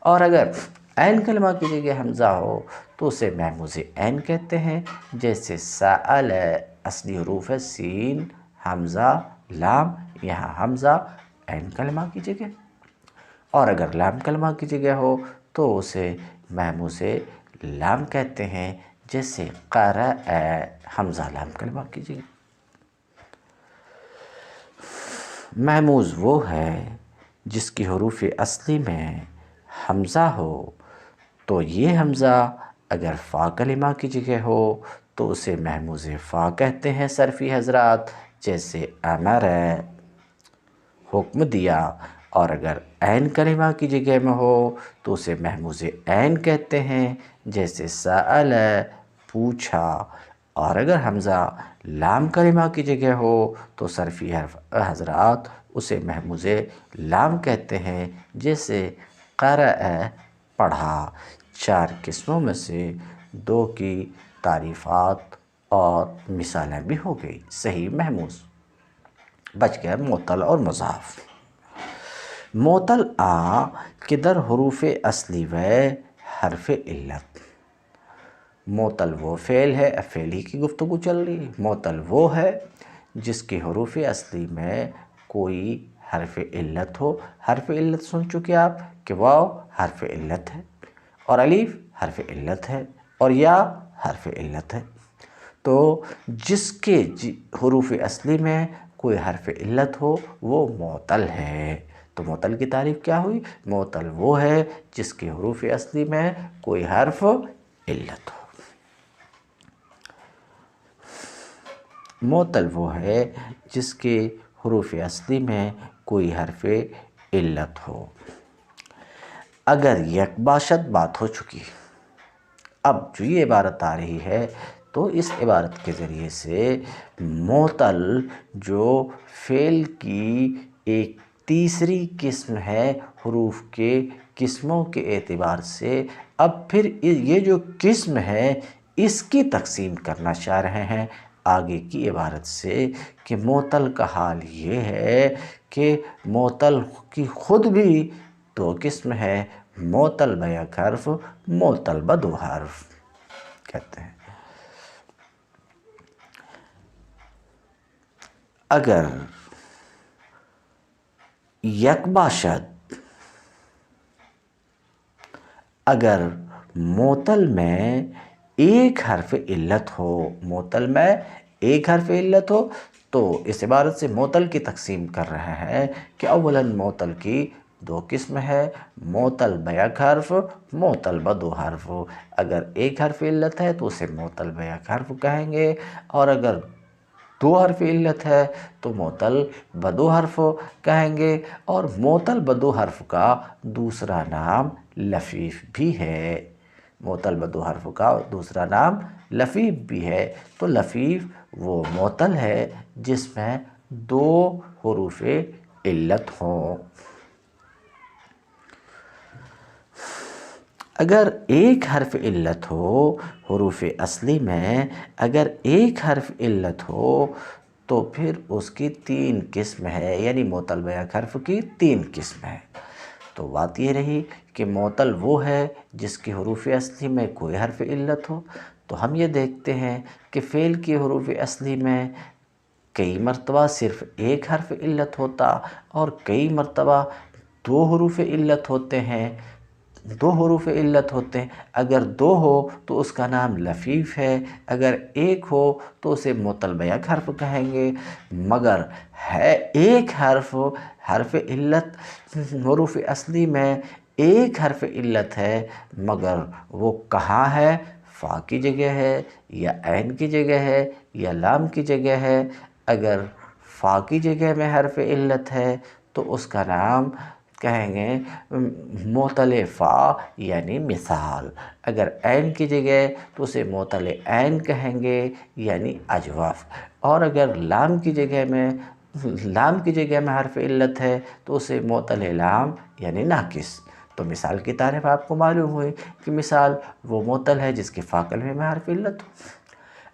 اور اگر عین کلمہ کی جگہ حمزہ ہو تو اسے مہموز عین کہتے ہیں، جیسے سأل اصلی حروف ہے سین حمزہ لام، یہاں حمزہ عین کلمہ کی جگہ، اور اگر لام کلمہ کی جگہ ہو تو اسے مہموز لام کہتے ہیں، جیسے قرأ حمزہ لام کلمہ کی جگہ۔ مہموز وہ ہے جس کی حروف اصلی میں حمزہ ہو، تو یہ حمزہ اگر فا کلمہ کی جگہ ہو تو اسے مہموز فا کہتے ہیں صرفی حضرات، جیسے امر حکم دیا، اور اگر عین کلمہ کی جگہ میں ہو تو اسے مہموز عین کہتے ہیں، جیسے سأل پوچھا، اور اگر حمزہ لام کلمہ کی جگہ ہو تو صرفی حرف حضرات اسے مہموز لام کہتے ہیں، جیسے قرأ پڑھا۔ چار قسموں میں سے دو کی تعریفات اور مثالیں بھی ہو گئی صحیح مہموز، بچ گیا معطل اور مضاف۔ معطل کہ در حروف اصلی و حرف علت۔ معطل وہ فعل ہے، فعل ہی کی گفتگو چل رہی ہے، معطل وہ ہے جس کے حروف اصلی میں کوئی حرف علت ہو۔ حرف علت سن چکے آپ کہ واو حرف علت ہے، اور الف حرف علت ہے، اور یا حرف علت ہے۔ تو جس کے حروف اصلی میں کوئی حرف علت ہو وہ معطل ہے۔ تو معطل کی تعریف کیا ہوئی؟ معطل وہ ہے جس کے حروف اصلی میں کوئی حرف علت ہو۔ معطل وہ ہے جس کے حروف اصلی میں کوئی حرف علت ہو۔ اگر یک باشد بات ہو چکی، اب جو یہ عبارت آ رہی ہے تو اس عبارت کے ذریعے سے معطل جو فعل کی ایک تیسری قسم ہے حروف کے قسموں کے اعتبار سے، اب پھر یہ جو قسم ہے اس کی تقسیم کرنا چاہ رہے ہیں آگے کی عبارت سے، کہ معطل کا حال یہ ہے کہ معطل کی خود بھی دو قسم ہے، معطل بیک حرف، معطل بدو حرف کہتے ہیں۔ اگر یک باشد، اگر معطل میں ایک حرف علت ہو، معطل میں ایک حرف علت ہو، تو اس عبارت سے معطل کی تقسیم کر رہے ہیں کہ اولاً معطل کی دو قسم ہے، معطل بیک حرف، معطل بدو حرف۔ اگر ایک حرف علت ہے تو اسے معطل بیک حرف کہیں گے، اور اگر دو حرف علت ہے تو معطل بدو حرف کہیں گے، اور معطل بدو حرف کا دوسرا نام لفیف بھی ہے۔ معطل بدو حرف کا دوسرا نام لفیف بھی ہے۔ تو لفیف وہ معطل ہے جس میں دو حروف علت ہوں۔ اگر ایک حرف علت ہو حروف اصلی میں، اگر ایک حرف علت ہو تو پھر اس کی تین قسم ہے، یعنی معطل بیک حرف کی تین قسم ہے۔ تو بات یہ رہی کہ معطل وہ ہے جس کی حروف اصلی میں کوئی حرف علت ہو۔ تو ہم یہ دیکھتے ہیں کہ فعل کی حروف اصلی میں کئی مرتبہ صرف ایک حرف علت ہوتا اور کئی مرتبہ دو حروف علت ہوتے ہیں۔ دو حروف علت ہوتے ہیں، اگر دو ہو تو اس کا نام لفیف ہے، اگر ایک ہو تو اسے معطل بیک حرف کہیں گے۔ مگر ہے ایک حرف علت، حروف اصلی میں ایک حرف علت ہے، مگر وہ کہاں ہے؟ فا کی جگہ ہے یا عین کی جگہ ہے یا لام کی جگہ ہے۔ اگر فا کی جگہ میں حرف علت ہے تو اس کا نام کہیں گے معطل فا یعنی مثال، اگر عین کی جگہ تو اسے معطل عین کہیں گے یعنی اجوف، اور اگر لام کی جگہ میں حرف علت ہے تو اسے معطل لام یعنی ناقص۔ تو مثال کی تعریف آپ کو معلوم ہوئی کہ مثال وہ معطل ہے جس کے فا کلمے میں حرف علت ہو،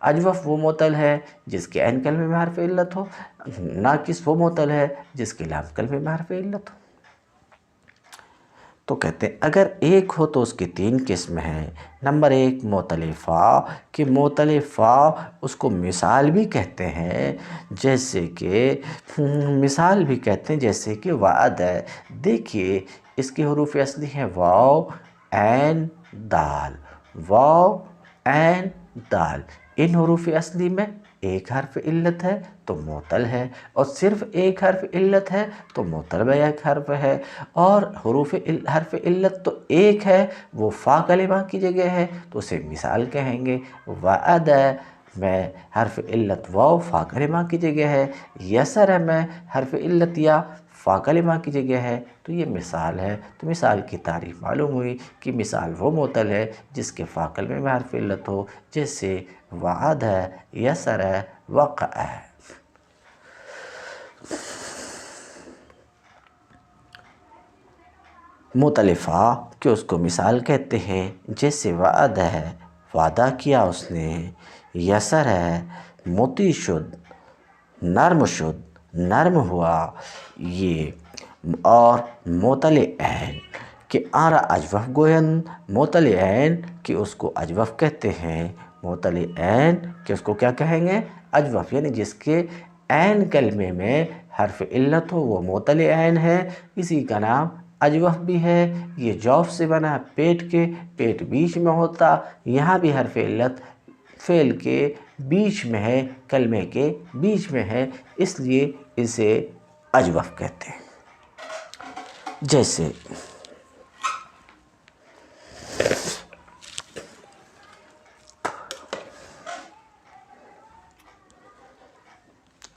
اجوف وہ معطل ہے جس کے عین کلمے میں حرف علت ہو، ناقص وہ معطل ہے جس کے لام کلمے میں حرف علت ہو۔ تو کہتے ہیں اگر ایک ہو تو اس کی تین قسم ہیں۔ نمبر ایک معطل فا، کہ معطل فا اس کو مثال بھی کہتے ہیں، جیسے کہ وعد ہے۔ دیکھیے اس کی حروف اصلی ہیں واو عین دال، واو عین دال۔ ان حروف اصلی میں ایک حرف علت ہے تو معطل ہے، اور صرف ایک حرف علت ہے تو معطل بیک حرف ہے، اور حرف علت تو ایک ہے، وہ فا کلمہ کی جگہ ہے تو اسے مثال کہیں گے۔ وعد میں حرف علت واو فا کلمہ کی جگہ ہے، یسر میں حرف علت یا فا کلمہ کی جگہ ہے تو یہ مثال ہے۔ تو مثال کی تعریف معلوم ہوئی کہ مثال وہ معطل ہے جس کے فا کلمے میں حرف علت ہو، جیسے وعد ہے، یسر ہے، وقع ہے۔ معطل فا کہ اس کو مثال کہتے ہیں، جیسے وعد ہے، وعدہ کیا اس نے، یسر ہے، مطیع شد، نرم ہوا یہ، اور معطل عین کہ آرا اجوف گویند، معطل عین کہ اس کو اجوف کہتے ہیں، معطل عین کہ اس کو کیا کہیں گے؟ اجوف، یعنی جس کے عین کلمے میں حرف علت ہو وہ معطل عین ہے، اسی کا نام اجوف بھی ہے۔ یہ جوف سے بنا، پیٹ بیچ میں ہوتا، یہاں بھی حرف علت فعل کے بیچ میں ہے، کلمے کے بیچ میں ہے، اس لیے اسے اجوف کہتے ہیں۔ جیسے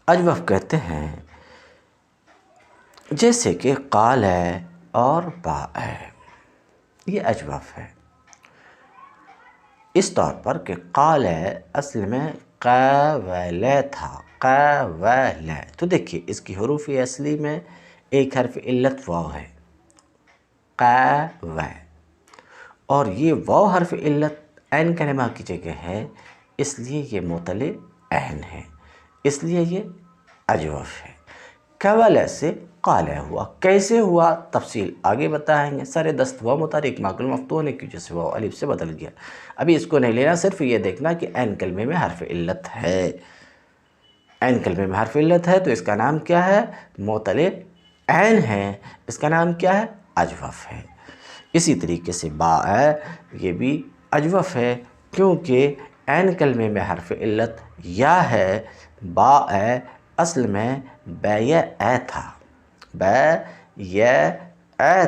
اجوف کہتے ہیں، جیسے کہ قال ہے اور با ہے، یہ اجوف ہے۔ اس طور پر کہ قال ہے اصل میں قاول تھا، قاول، تو دیکھیے اس کی حروف اصلی میں ایک حرف علت واو ہے، قاو، اور یہ واو حرف علت عین کلمہ کی جگہ ہے، اس لیے یہ معطل عین ہے، اس لیے یہ اجوف ہے۔ قول سے قال ہوا، کیسے ہوا تفصیل آگے بتائیں گے۔ سر دست واو متحرک ماکل مفتوح ہونے کی وجہ سے واو الف سے بدل گیا، ابھی اس کو نہیں لینا، صرف یہ دیکھنا کہ عین کلمے میں حرف علت ہے، عین کلمے میں حرف علت ہے تو اس کا نام کیا ہے؟ معطل عین ہے، اس کا نام کیا ہے؟ اجوف ہے۔ اسی طریقے سے با ہے، یہ بھی اجوف ہے، کیونکہ عین کلمے میں حرف علت یا ہے، با ہے اصل میں بے اے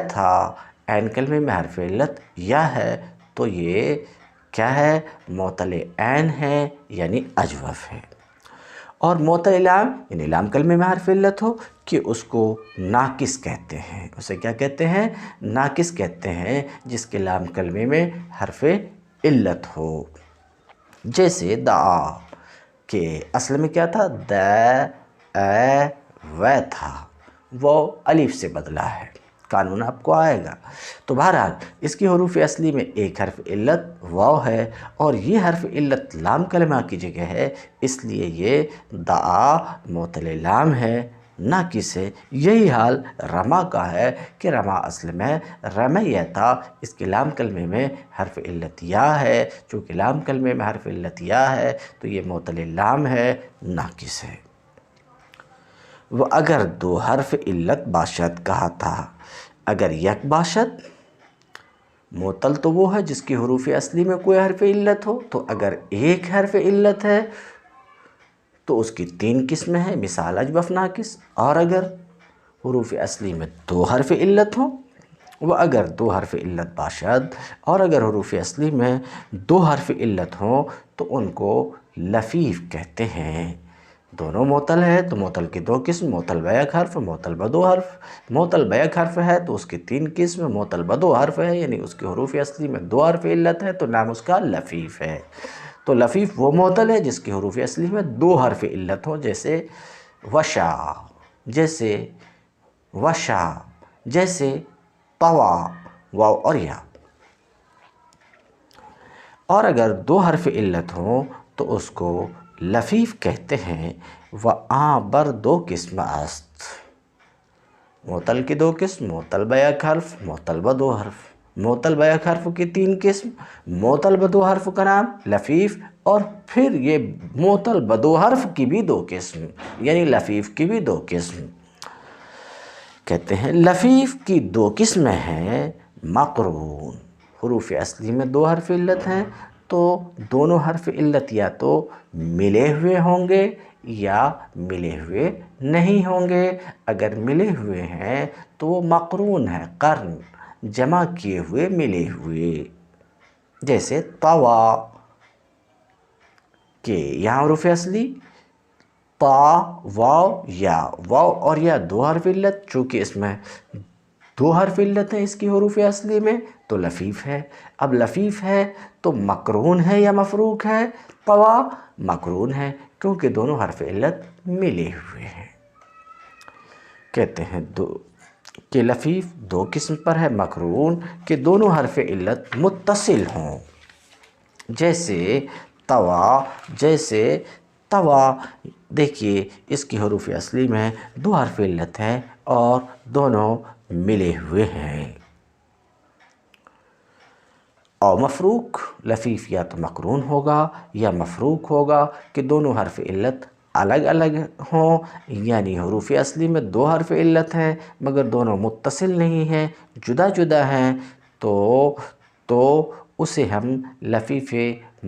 تھا، عین کلمے میں حرف علت یا ہے تو یہ کیا ہے؟ معطل عین ہے یعنی اجوف ہے۔ اور معطل لام یعنی لام کلمے میں حرف علت ہو کہ اس کو ناقص کہتے ہیں، اسے کیا کہتے ہیں؟ ناقص کہتے ہیں، جس کے لام کلمے میں حرف علت ہو، جیسے دعا کہ اصل میں کیا تھا؟ و تھا، وہ الف سے بدلا ہے، قانون آپ کو آئے گا۔ تو بہرحال اس کی حروف اصلی میں ایک حرف علت واو ہے، اور یہ حرف علت لام کلمہ کی جگہ ہے، اس لیے یہ دعا معطل لام ہے، ناقص ہے۔ یہی حال رما کا ہے کہ رما اصل میں رمیہ تھا، اس کے لام کلمے میں حرف علت یا ہے، چونکہ لام کلمے میں حرف علت یا ہے تو یہ معتل لام ہے، ناقص ہے۔ وہ اگر دو حرف علت باشد کہا تھا، اگر یک باشد، معتل تو وہ ہے جس کی حروف اصلی میں کوئی حرف علت ہو، تو اگر ایک حرف علت ہے تو اس کی 3 قسمیں ہیں، مثال اجوف ناقص۔ اور اگر حروف اصلی میں 2 حرف علت ہوں، وہ اگر 2 حرف علت باشد اور اگر حروف اصلی میں 2 حرف علت ہوں تو ان کو لفیف کہتے ہیں۔ دونوں معتل ہے تو معتل کی 2 قسم، معتل بیک حرف، معتل بدو حرف۔ معتل بیک حرف ہے تو اس کی 3 قسم، معتل بدو حرف ہے یعنی اس کی حروف اصلی میں 2 حرف علت ہے تو نام اس کا لفیف ہے۔ تو لفیف وہ معتل ہے جس کی حروف اصلی میں 2 حرف علت ہوں، جیسے وشا، جیسے وشا، جیسے طوا، واو اور یا۔ اور اگر 2 حرف علت ہوں تو اس کو لفیف کہتے ہیں۔ وآں بر 2 قسم است، معتل کی 2 قسم، معتل بیک حرف، معتل بدو حرف۔ معتل بیک حرف کی 3 قسم، معتل بدو حرف کا نام لفیف، اور پھر یہ معتل بدو حرف کی بھی 2 قسم یعنی لفیف کی بھی 2 قسم کہتے ہیں۔ لفیف کی 2 قسمیں ہیں مقرون، حروف اصلی میں 2 حرف علت ہیں تو دونوں حرف علت یا تو ملے ہوئے ہوں گے یا ملے ہوئے نہیں ہوں گے۔ اگر ملے ہوئے ہیں تو وہ مقرون ہے، قرن جمع کیے ہوئے ملے ہوئے، جیسے طوا کہ یہاں حروف اصلی طا، واو، یا، واو اور یا 2 حرف علت، چونکہ اس میں 2 حرف علت ہیں اس کی حروف اصلی میں تو لفیف ہے۔ اب لفیف ہے تو مقرون ہے یا مفروق ہے؟ طوا مقرون ہے کیونکہ دونوں حرف علت ملے ہوئے ہیں۔ کہتے ہیں کہ لفیف 2 قسم پر ہے، مقرون کہ دونوں حرف علت متصل ہوں، جیسے طوا، جیسے طوا۔ دیکھیے اس کی حروف اصلی میں 2 حرف علت ہیں اور دونوں ملے ہوئے ہیں۔ اور مفروق، لفیف یا تو مقرون ہوگا یا مفروق ہوگا کہ دونوں حرف علت الگ الگ ہوں، یعنی حروف اصلی میں 2 حرف علت ہیں مگر دونوں متصل نہیں ہیں، جدا جدا ہیں، تو اسے ہم لفیف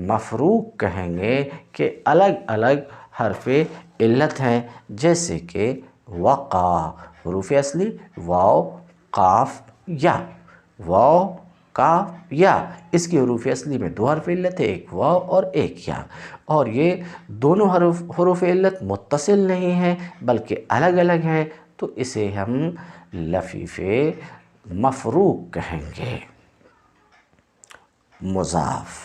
مفروق کہیں گے کہ الگ الگ حرف علت ہیں، جیسے کہ وقا، حروف اصلی واو، قاف، یا، واو، قاف، یا۔ اس کی حروف اصلی میں 2 حرف علت ہے، ایک واو اور ایک یا، اور یہ دونوں حروف علت متصل نہیں ہیں بلکہ الگ الگ ہیں تو اسے ہم لفیف مفروق کہیں گے۔ مضاف،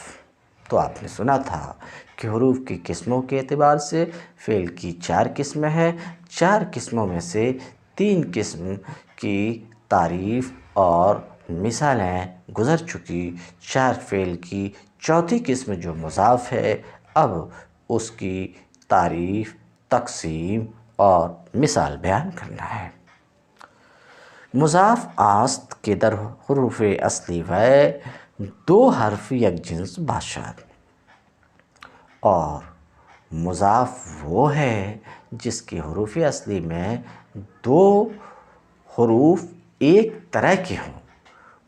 تو آپ نے سنا تھا کہ حروف کی قسموں کے اعتبار سے فعل کی 4 قسمیں ہیں، 4 قسموں میں سے 3 قسم کی تعریف اور مثالیں گزر چکی۔ 4 فعل کی 4تھی قسم جو مضاف ہے، اب اس کی تعریف، تقسیم اور مثال بیان کرنا ہے۔ مضاف است کے در حروف اصلی و 2 حرف یک جنس باشد، اور مضاف وہ ہے جس کی حروف اصلی میں 2 حروف ایک طرح کے ہوں۔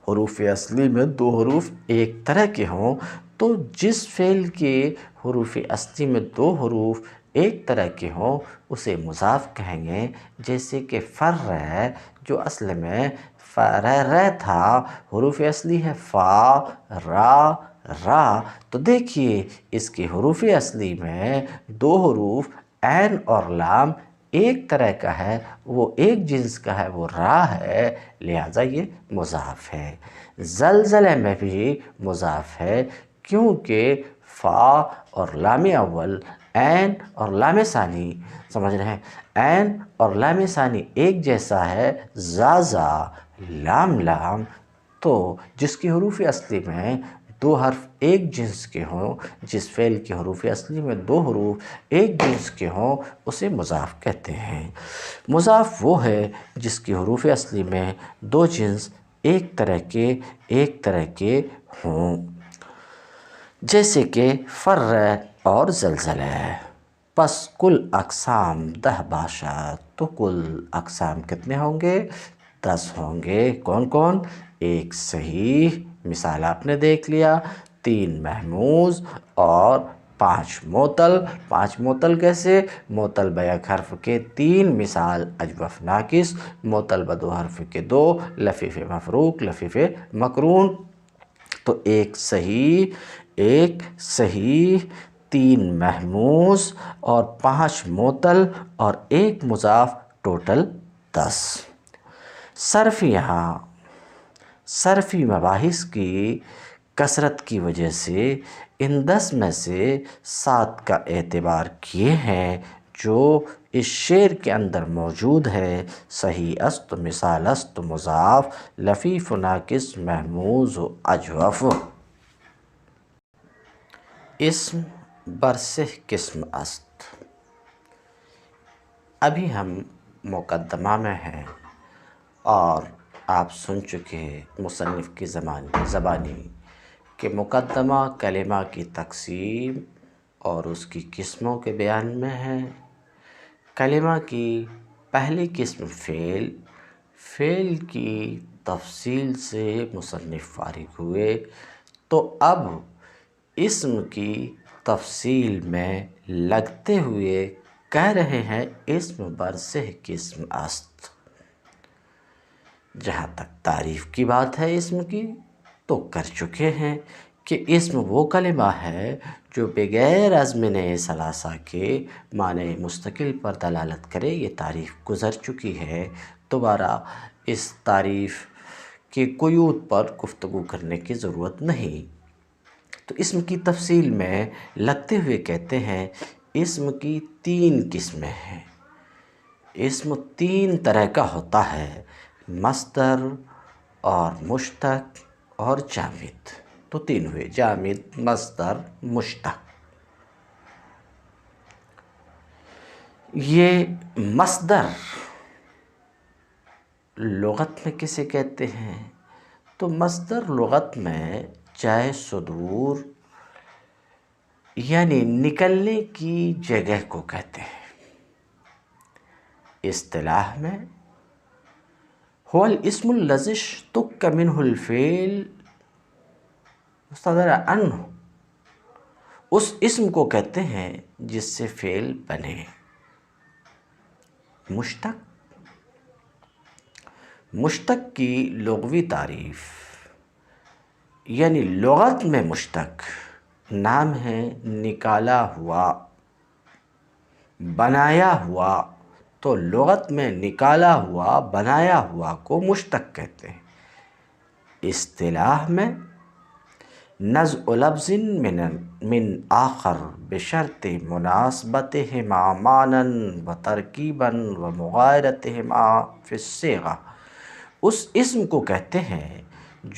حروف اصلی میں 2 حروف ایک طرح کے ہوں تو جس فعل کے حروف اصلی میں 2 حروف ایک طرح کے ہوں اسے مضاف کہیں گے، جیسے کہ فر، جو اصل میں فرر تھا، حروف اصلی ہے فا، را، را، تو دیکھیے اس کی حروف اصلی میں 2 حروف عین اور لام ایک طرح کا ہے، وہ ایک جنس کا ہے، وہ را ہے، لہٰذا یہ مضاف ہے۔ زلزلہ میں بھی مضاف ہے کیونکہ فا اور لام اول، عین اور لام ثانی، سمجھ رہے ہیں، عین اور لام ثانی ایک جیسا ہے، زا زا، لام لام، تو جس کی حروف اصلی میں دو حرف ایک جنس کے ہوں، جس فعل کے حروف اصلی میں دو حروف ایک جنس کے ہوں، اسے مضاف کہتے ہیں۔ مضاف وہ ہے جس کے حروف اصلی میں دو جنس ایک طرح کے ہوں، جیسے کہ فر اور زلزلہ۔ پس کل اقسام 10 باشد، تو کل اقسام کتنے ہوں گے؟ 10 ہوں گے۔ کون کون؟ 1 صحیح، مثال آپ نے دیکھ لیا، 3 محموز اور 5 معطل۔ 5 معطل کیسے؟ معطل بیک حرف کے 3، مثال اجوف ناقص، معطل بدو حرف کے 2، لفیف مفروق، لفیف مقرون۔ تو 1 صحیح، 3 محموز اور 5 معطل اور 1 مضاف، ٹوٹل 10۔ صرفی مباحث کی کثرت کی وجہ سے ان 10 میں سے 7 کا اعتبار کیے ہیں جو اس شعر کے اندر موجود ہے۔ صحیح است، مثال است، مضاف، لفیف و ناقص، محموز و اجوف۔ اسم برسہ قسم است۔ ابھی ہم مقدمہ میں ہیں اور آپ سن چکے مصنف کی زبانی کہ مقدمہ کلمہ کی تقسیم اور اس کی قسموں کے بیان میں ہے۔ کلمہ کی پہلی قسم فعل کی تفصیل سے مصنف فارغ ہوئے، تو اب اسم کی تفصیل میں لگتے ہوئے کہہ رہے ہیں اسم برسہ قسم است۔ جہاں تک تعریف کی بات ہے اسم کی تو کر چکے ہیں کہ اسم وہ کلمہ ہے جو بغیر ازمنہ ثلاثہ کے معنی مستقل پر دلالت کرے۔ یہ تعریف گزر چکی ہے، دوبارہ اس تعریف کے قیود پر گفتگو کرنے کی ضرورت نہیں۔ تو اسم کی تفصیل میں لگتے ہوئے کہتے ہیں اسم کی 3 قسمیں ہیں۔ اسم 3 طرح کا ہوتا ہے، مصدر اور مشتق اور جامد۔ تو 3 ہوئے، جامد، مصدر، مشتق۔ یہ مصدر لغت میں کسے کہتے ہیں؟ تو مصدر لغت میں جائے صدور یعنی نکلنے کی جگہ کو کہتے ہیں۔ اصطلاح میں هو الاسم الذي اشتق منه الفعل مصدر عنه، اس اسم کو کہتے ہیں جس سے فعل بنے۔ مشتق کی لغوی تعریف یعنی لغت میں مشتق نام ہے نکالا ہوا، بنایا ہوا۔ تو لغت میں نکالا ہوا، بنایا ہوا کو مشتق کہتے ہیں۔ اصطلاح میں نزع لفظ من آخر بشرط مناسبتہما معنی و ترکیبا و مغایرتہما فی الصیغہ، اس اسم کو کہتے ہیں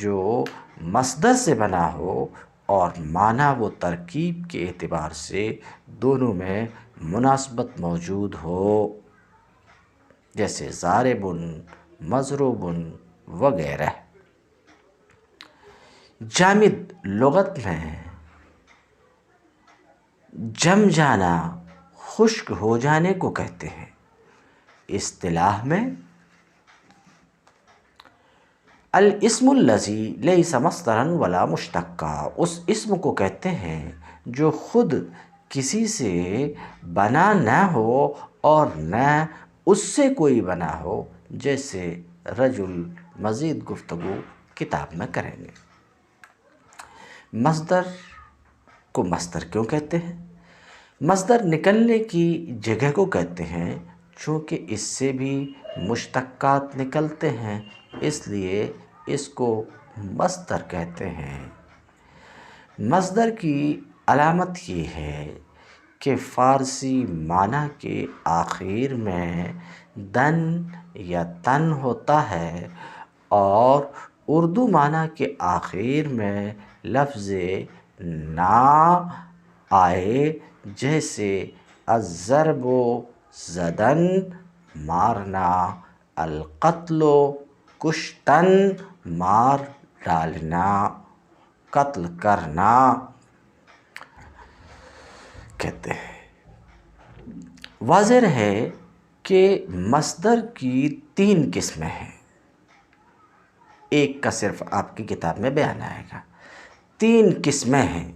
جو مصدر سے بنا ہو اور معنی و ترکیب کے اعتبار سے دونوں میں مناسبت موجود ہو، جیسے ضارب، مضروب وغیرہ۔ جامد لغت میں جم جانا، خشک ہو جانے کو کہتے ہیں۔ اصطلاح میں الاسم الذی لیس مصدرا ولا مشتقا، اس اسم کو کہتے ہیں جو خود کسی سے بنا نہ ہو اور نہ اس سے کوئی بنا ہو، جیسے رجل۔ مزید گفتگو کتاب میں کریں گے۔ مصدر کو مصدر کیوں کہتے ہیں؟ مصدر نکلنے کی جگہ کو کہتے ہیں چونکہ اس سے بھی مشتقات نکلتے ہیں، اس لیے اس کو مصدر کہتے ہیں۔ مصدر کی علامت یہ ہے کہ فارسی معنی کے آخر میں دن یا تن ہوتا ہے اور اردو معنی کے آخر میں لفظ نا آئے، جیسے الضرب زدن مارنا، القتل کشتن مار ڈالنا، قتل کرنا کہتے ہیں۔ واضح ہے کہ مصدر کی 3 قسمیں ہیں، ایک کا صرف آپ کی کتاب میں بیان آئے گا۔ 3 قسمیں ہیں: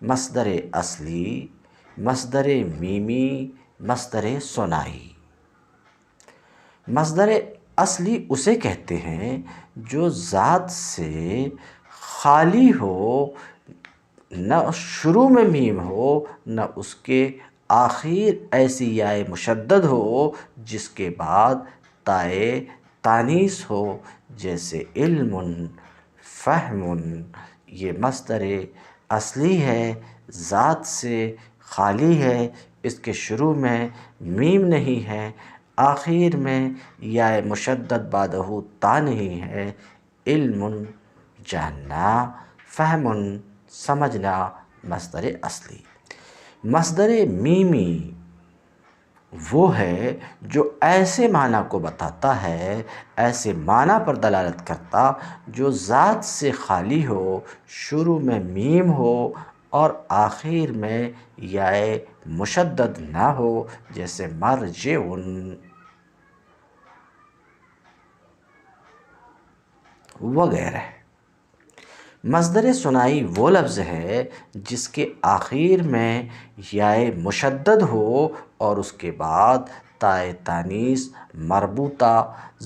مصدر اصلی، مصدر میمی، مصدر ثنائی۔ مصدر اصلی اسے کہتے ہیں جو ذات سے خالی ہو، نہ شروع میں میم ہو نہ اس کے آخر ایسی یائے مشدد ہو جس کے بعد تائے تانیث ہو، جیسے علم، فہم۔ یہ مصدر اصلی ہے، ذات سے خالی ہے، اس کے شروع میں میم نہیں ہے، آخر میں یائے مشدد بعدہ تا نہیں ہے۔ علم جاننا، فہم سمجھنا، مصدر اصلی۔ مصدر میمی وہ ہے جو ایسے معنی کو بتاتا ہے، ایسے معنی پر دلالت کرتا جو ذات سے خالی ہو، شروع میں میم ہو اور آخر میں یائے مشدد نہ ہو، جیسے مرجع وغیرہ۔ مصدر ثنائی وہ لفظ ہے جس کے آخر میں یائے مشدد ہو اور اس کے بعد تائے تانیث مربوطہ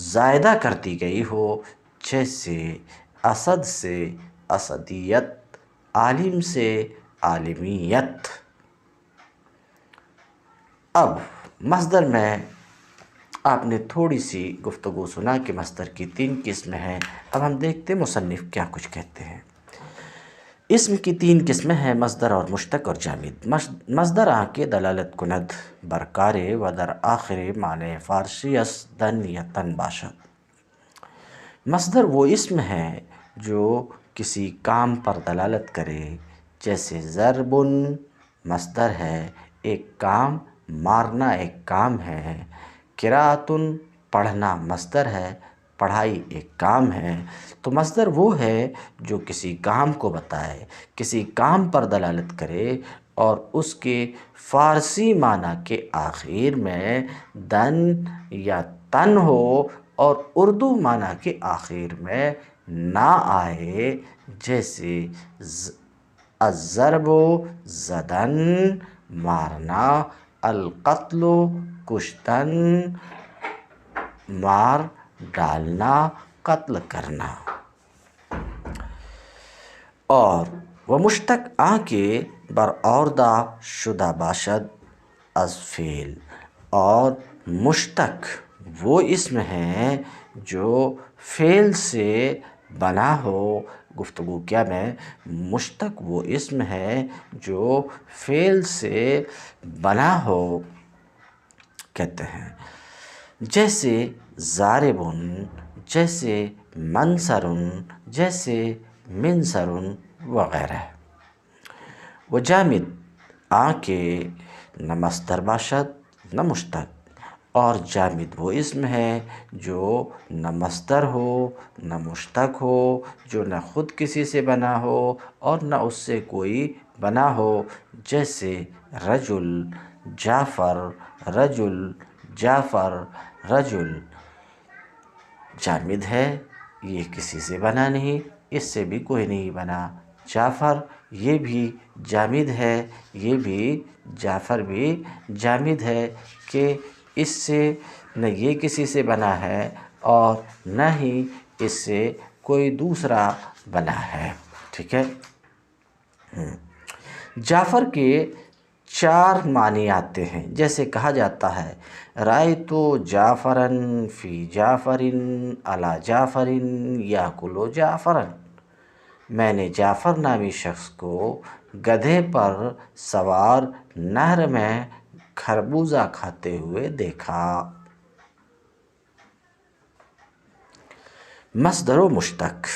زائدہ کر دی گئی ہو، جیسے اسد سے اسدیت، عالم سے عالمیت۔ اب مصدر میں آپ نے تھوڑی سی گفتگو سنا کہ مصدر کی 3 قسمیں ہیں۔ اب ہم دیکھتے مصنف کیا کچھ کہتے ہیں۔ اسم کی 3 قسمیں ہیں: مصدر اور مشتق اور جامد۔ مصدر کے دلالت کند برکارے و در آخر معنی فارسی است دن یا تن باشد۔ مصدر وہ اسم ہے جو کسی کام پر دلالت کرے، جیسے ضرب مصدر ہے، ایک کام، مارنا ایک کام ہے۔ قراءۃ پڑھنا مصدر ہے، پڑھائی ایک کام ہے۔ تو مصدر وہ ہے جو کسی کام کو بتائے، کسی کام پر دلالت کرے اور اس کے فارسی معنی کے آخر میں دن یا تن ہو اور اردو معنی کے آخر میں نہ آئے، جیسے الضرب زدن مارنا، القتل کشتن مار ڈالنا، قتل کرنا۔ اور وہ مشتق کے برآوردہ شدہ باشد از فعل، اور مشتق وہ اسم ہے جو فعل سے بنا ہو۔ گفتگو کیا میں مشتق وہ اسم ہے جو فعل سے بنا ہو کہتے ہیں، جیسے ضارب، جیسے منصر، جیسے منصر وغیرہ۔ وہ جامد کے نہ مصدر باشد نہ مشتق، اور جامد وہ اسم ہے جو نہ مصدر ہو نہ مشتق ہو، جو نہ خود کسی سے بنا ہو اور نہ اس سے کوئی بنا ہو، جیسے رجل جعفر، رجل جعفر، رجل جامد ہے، یہ کسی سے بنا نہیں، اس سے بھی کوئی نہیں بنا۔ جعفر یہ بھی جامد ہے، یہ بھی جعفر بھی جامد ہے کہ اس سے نہ یہ کسی سے بنا ہے اور نہ ہی اس سے کوئی دوسرا بنا ہے۔ ٹھیک ہے۔ جعفر کے 4 معنی آتے ہیں، جیسے کہا جاتا ہے رأیت جعفرا فی جعفر علی جعفر یاکل جعفرا، میں نے جعفر نامی شخص کو گدھے پر سوار نہر میں خربوزہ کھاتے ہوئے دیکھا۔ مصدر و مشتق،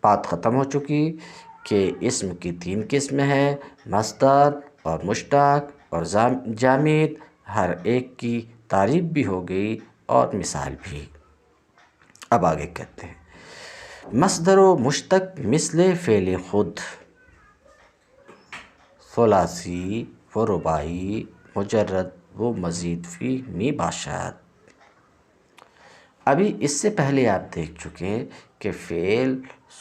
بات ختم ہو چکی کہ اسم کی 3 قسمیں ہیں، مصدر اور مشتق اور جامد، ہر ایک کی تعریف بھی ہو گئی اور مثال بھی۔ اب آگے کہتے ہیں مصدر و مشتق مثل فعل خود، ثلاثی و رباعی، مجرد و مزید فی می باشد۔ ابھی اس سے پہلے آپ دیکھ چکے کہ فعل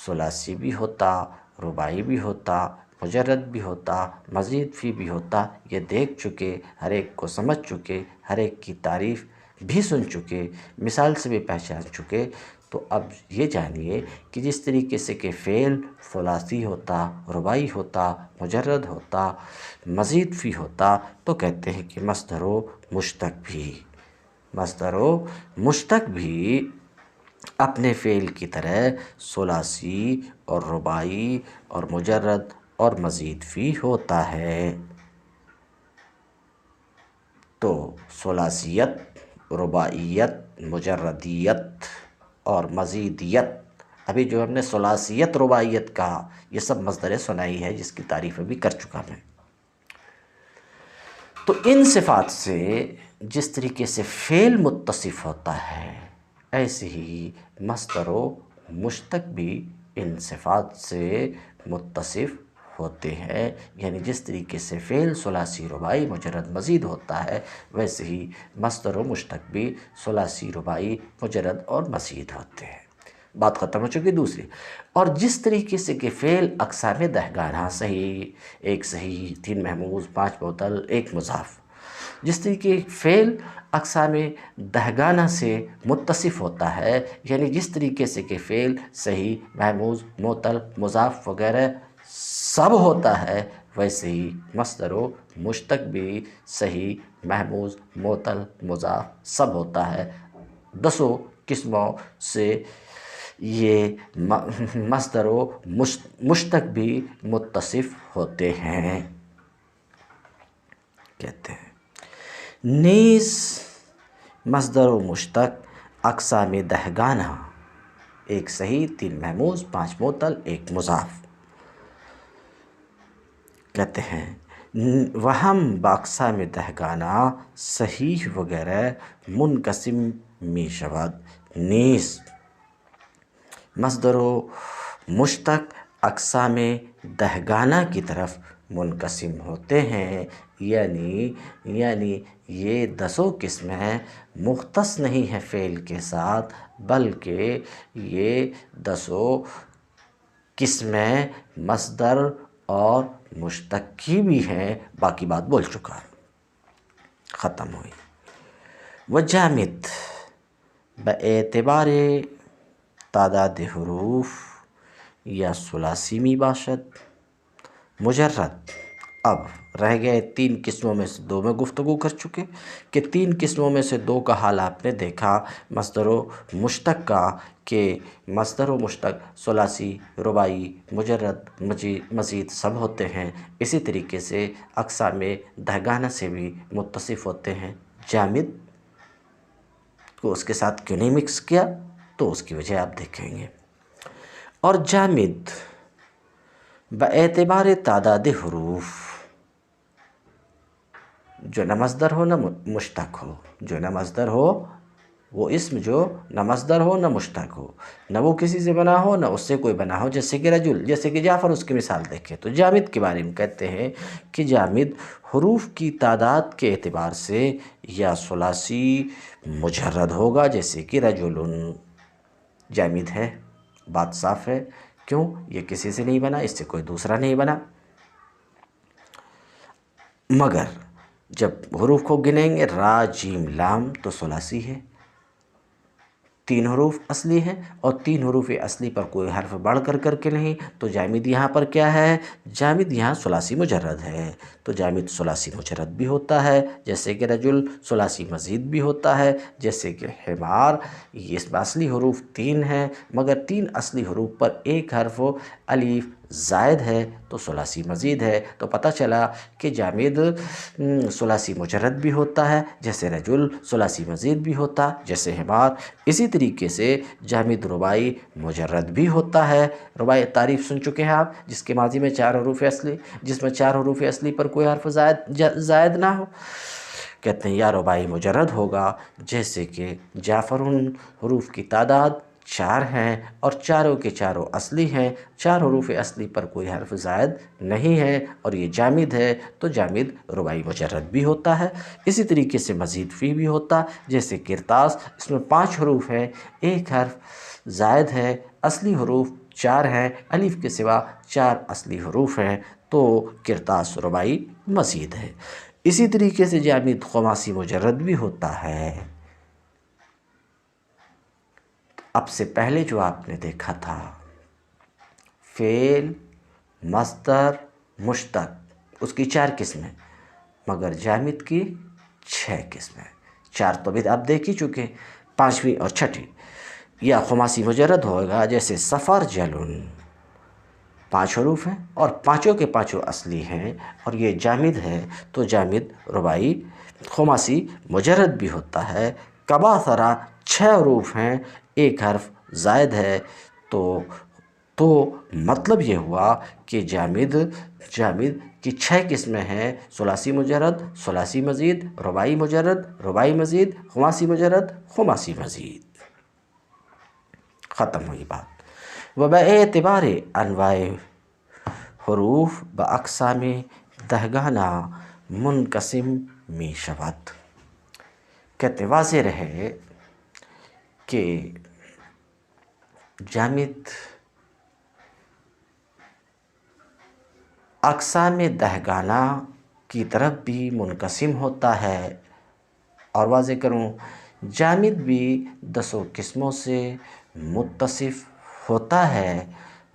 ثلاثی بھی ہوتا، رباعی بھی ہوتا، مجرد بھی ہوتا، مزید فی بھی ہوتا، یہ دیکھ چکے، ہر ایک کو سمجھ چکے، ہر ایک کی تعریف بھی سن چکے، مثال سے بھی پہچان چکے۔ تو اب یہ جانیے کہ جس طریقے سے کہ فعل ثلاثی ہوتا، رباعی ہوتا، مجرد ہوتا، مزید فی ہوتا، تو کہتے ہیں کہ مصدر و مشتق بھی، مصدر و مشتق بھی اپنے فعل کی طرح ثلاثی اور رباعی اور مجرد اور مزید فی ہوتا ہے۔ تو ثلاثیت، رباعیت، مجردیت اور مزیدیت، ابھی جو ہم نے ثلاثیت رباعیت کہا، یہ سب مصدر ثنائی ہے جس کی تعریف ابھی کر چکا میں۔ تو ان صفات سے جس طریقے سے فعل متصف ہوتا ہے، ایسے ہی مصدر و مشتق بھی ان صفات سے متصف ہوتے ہیں، یعنی جس طریقے سے فعل ثلاثی، رباعی، مجرد، مزید ہوتا ہے، ویسے ہی مصدر و مشتق بھی ثلاثی، رباعی، مجرد اور مزید ہوتے ہیں۔ بات ختم ہو چکی دوسری۔ اور جس طریقے سے کہ فعل اقسام دہگانہ، صحیح، 1 صحیح، 3 محموز، 5 معطل، 1 مضاف، جس طریقے فعل اقسام دہگانہ سے متصف ہوتا ہے، یعنی جس طریقے سے کہ فعل صحیح، محموز، معطل، مضاف وغیرہ سب ہوتا ہے، ویسے ہی مصدر و مشتق بھی صحیح، محموز، معطل، مضاف سب ہوتا ہے۔ 10 قسموں سے یہ مصدر و مشتق بھی متصف ہوتے ہیں۔ کہتے ہیں نیز مصدر و مشتق اقسام دہگانہ، 1 صحیح، 3 محموز، 5 معطل، 1 مضاف، کہتے ہیں وہم باقسام دہگانہ صحیح وغیرہ منقسم می شود۔ نیز مصدر و مشتق اقسام دہگانہ کی طرف منقسم ہوتے ہیں، یعنی یہ 10 قسمیں مختص نہیں ہیں فعل کے ساتھ، بلکہ یہ 10 قسمیں مصدر اور مشتق کی بھی ہیں۔ باقی بات بول چکا، ختم ہوئی۔ وجامد باعتبار تعداد حروف یا ثلاثی می باشد۔ مجرد، اب رہ گئے 3 قسموں میں سے 2 میں گفتگو کر چکے کہ 3 قسموں میں سے 2 کا حال آپ نے دیکھا مصدر و مشتق کا، کہ مصدر و مشتق ثلاثی، رباعی، مجرد، مزید سب ہوتے ہیں۔ اسی طریقے سے اقسام دہگانہ سے بھی متصف ہوتے ہیں۔ جامد کو اس کے ساتھ کیوں نہیں مکس کیا، تو اس کی وجہ آپ دیکھیں گے۔ اور جامد باعتبار تعداد حروف، جو نہ مصدر ہو نہ مشتق ہو، جو نہ مصدر ہو، وہ اسم جو نہ مصدر ہو نہ مشتق ہو، نہ وہ کسی سے بنا ہو نہ اس سے کوئی بنا ہو، جیسے کہ رجل، جیسے کہ جعفر، اس کی مثال دیکھیں۔ تو جامد کے بارے میں کہتے ہیں کہ جامد حروف کی تعداد کے اعتبار سے یا ثلاثی مجرد ہوگا، جیسے کہ رجل جامد ہے، بات صاف ہے، کیوں؟ یہ کسی سے نہیں بنا، اس سے کوئی دوسرا نہیں بنا۔ مگر جب حروف کو گنیں گے را، جیم، لام، تو ثلاثی ہے، 3 حروف اصلی ہیں، اور 3 حروف اصلی پر کوئی حرف بڑھ کر کے نہیں، تو جامد یہاں پر کیا ہے؟ جامد یہاں ثلاثی مجرد ہے۔ تو جامد ثلاثی مجرد بھی ہوتا ہے، جیسے کہ رجل، ثلاثی مزید بھی ہوتا ہے، جیسے کہ حمار۔ یہ اس میں اصلی حروف 3 ہیں، مگر 3 اصلی حروف پر ایک حرف الف، زائد ہے تو ثلاثی مزید ہے، تو پتہ چلا کہ جامد ثلاثی مجرد بھی ہوتا ہے جیسے رجل، ثلاثی مزید بھی ہوتا جیسے حمار، اسی طریقے سے جامد رباعی مجرد بھی ہوتا ہے۔ رباعی تعریف سن چکے ہیں آپ، جس کے ماضی میں 4 حروف اصلی، جس میں 4 حروف اصلی پر کوئی حرف زائد نہ ہو، کہتے ہیں یا رباعی مجرد ہوگا، جیسے کہ جعفرن حروف کی تعداد 4 ہیں اور چاروں کے چاروں اصلی ہیں، 4 حروف اصلی پر کوئی حرف زائد نہیں ہے اور یہ جامد ہے، تو جامد رباعی مجرد بھی ہوتا ہے۔ اسی طریقے سے مزید فی بھی ہوتا، جیسے کرتاس، اس میں 5 حروف ہیں، ایک حرف زائد ہے، اصلی حروف 4 ہیں، الف کے سوا 4 اصلی حروف ہیں، تو کرتاس رباعی مزید ہے۔ اسی طریقے سے جامد خماسی مجرد بھی ہوتا ہے۔ اب سے پہلے جو آپ نے دیکھا تھا فعل، مصدر، مشتق، اس کی 4 قسمیں، مگر جامد کی 6 قسمیں۔ 4 تو بھی آپ دیکھ ہی چکے، 5ویں اور 6ٹھی یا خماسی مجرد ہوگا، جیسے سفر جلن، 5 حروف ہیں اور پانچوں کے پانچوں اصلی ہیں اور یہ جامد ہے، تو جامد رباعی خماسی مجرد بھی ہوتا ہے۔ کباثرا 6 حروف ہیں، ایک حرف زائد ہے، تو مطلب یہ ہوا کہ جامد کی 6 قسمیں ہیں، ثلاثی مجرد، ثلاثی مزید، رباعی مجرد، رباعی مزید، خماسی مجرد، خماسی مزید۔ ختم ہوئی بات۔ وباعتبار انواع حروف باقسام دهگانہ منقسم می شود۔ کہتے واضح رہے کہ جامد اقسام دهگانہ کی طرف بھی منقسم ہوتا ہے، اور واضح کروں جامد بھی 10 قسموں سے متصف ہوتا ہے۔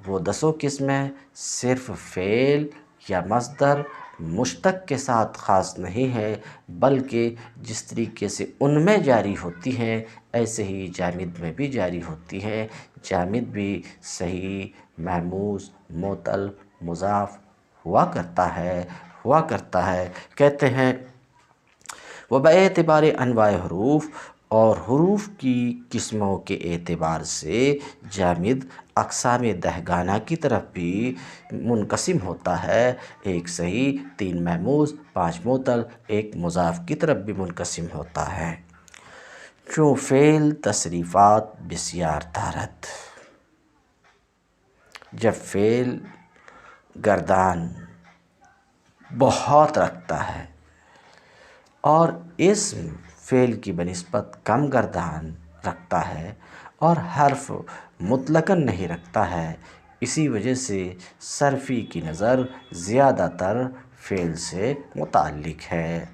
وہ 10 قسمیں صرف فعل یا مصدر مشتق کے ساتھ خاص نہیں ہے، بلکہ جس طریقے سے ان میں جاری ہوتی ہیں ایسے ہی جامد میں بھی جاری ہوتی ہیں۔ جامد بھی صحیح، محموز، معطل، مضاف ہوا کرتا ہے۔ کہتے ہیں وباعتبار انواع حروف، اور حروف کی قسموں کے اعتبار سے جامد اقسام دهگانہ کی طرف بھی منقسم ہوتا ہے، 1 صحیح، 3 محموز، 5 معطل، 1 مضاف کی طرف بھی منقسم ہوتا ہے۔ چون فعل تصریفات بسیار دارد، جب فعل گردان بہت رکھتا ہے اور اسم فعل کی بنسبت کم گردان رکھتا ہے اور حرف مطلقاً نہیں رکھتا ہے، اسی وجہ سے صرفی کی نظر زیادہ تر فعل سے متعلق ہے۔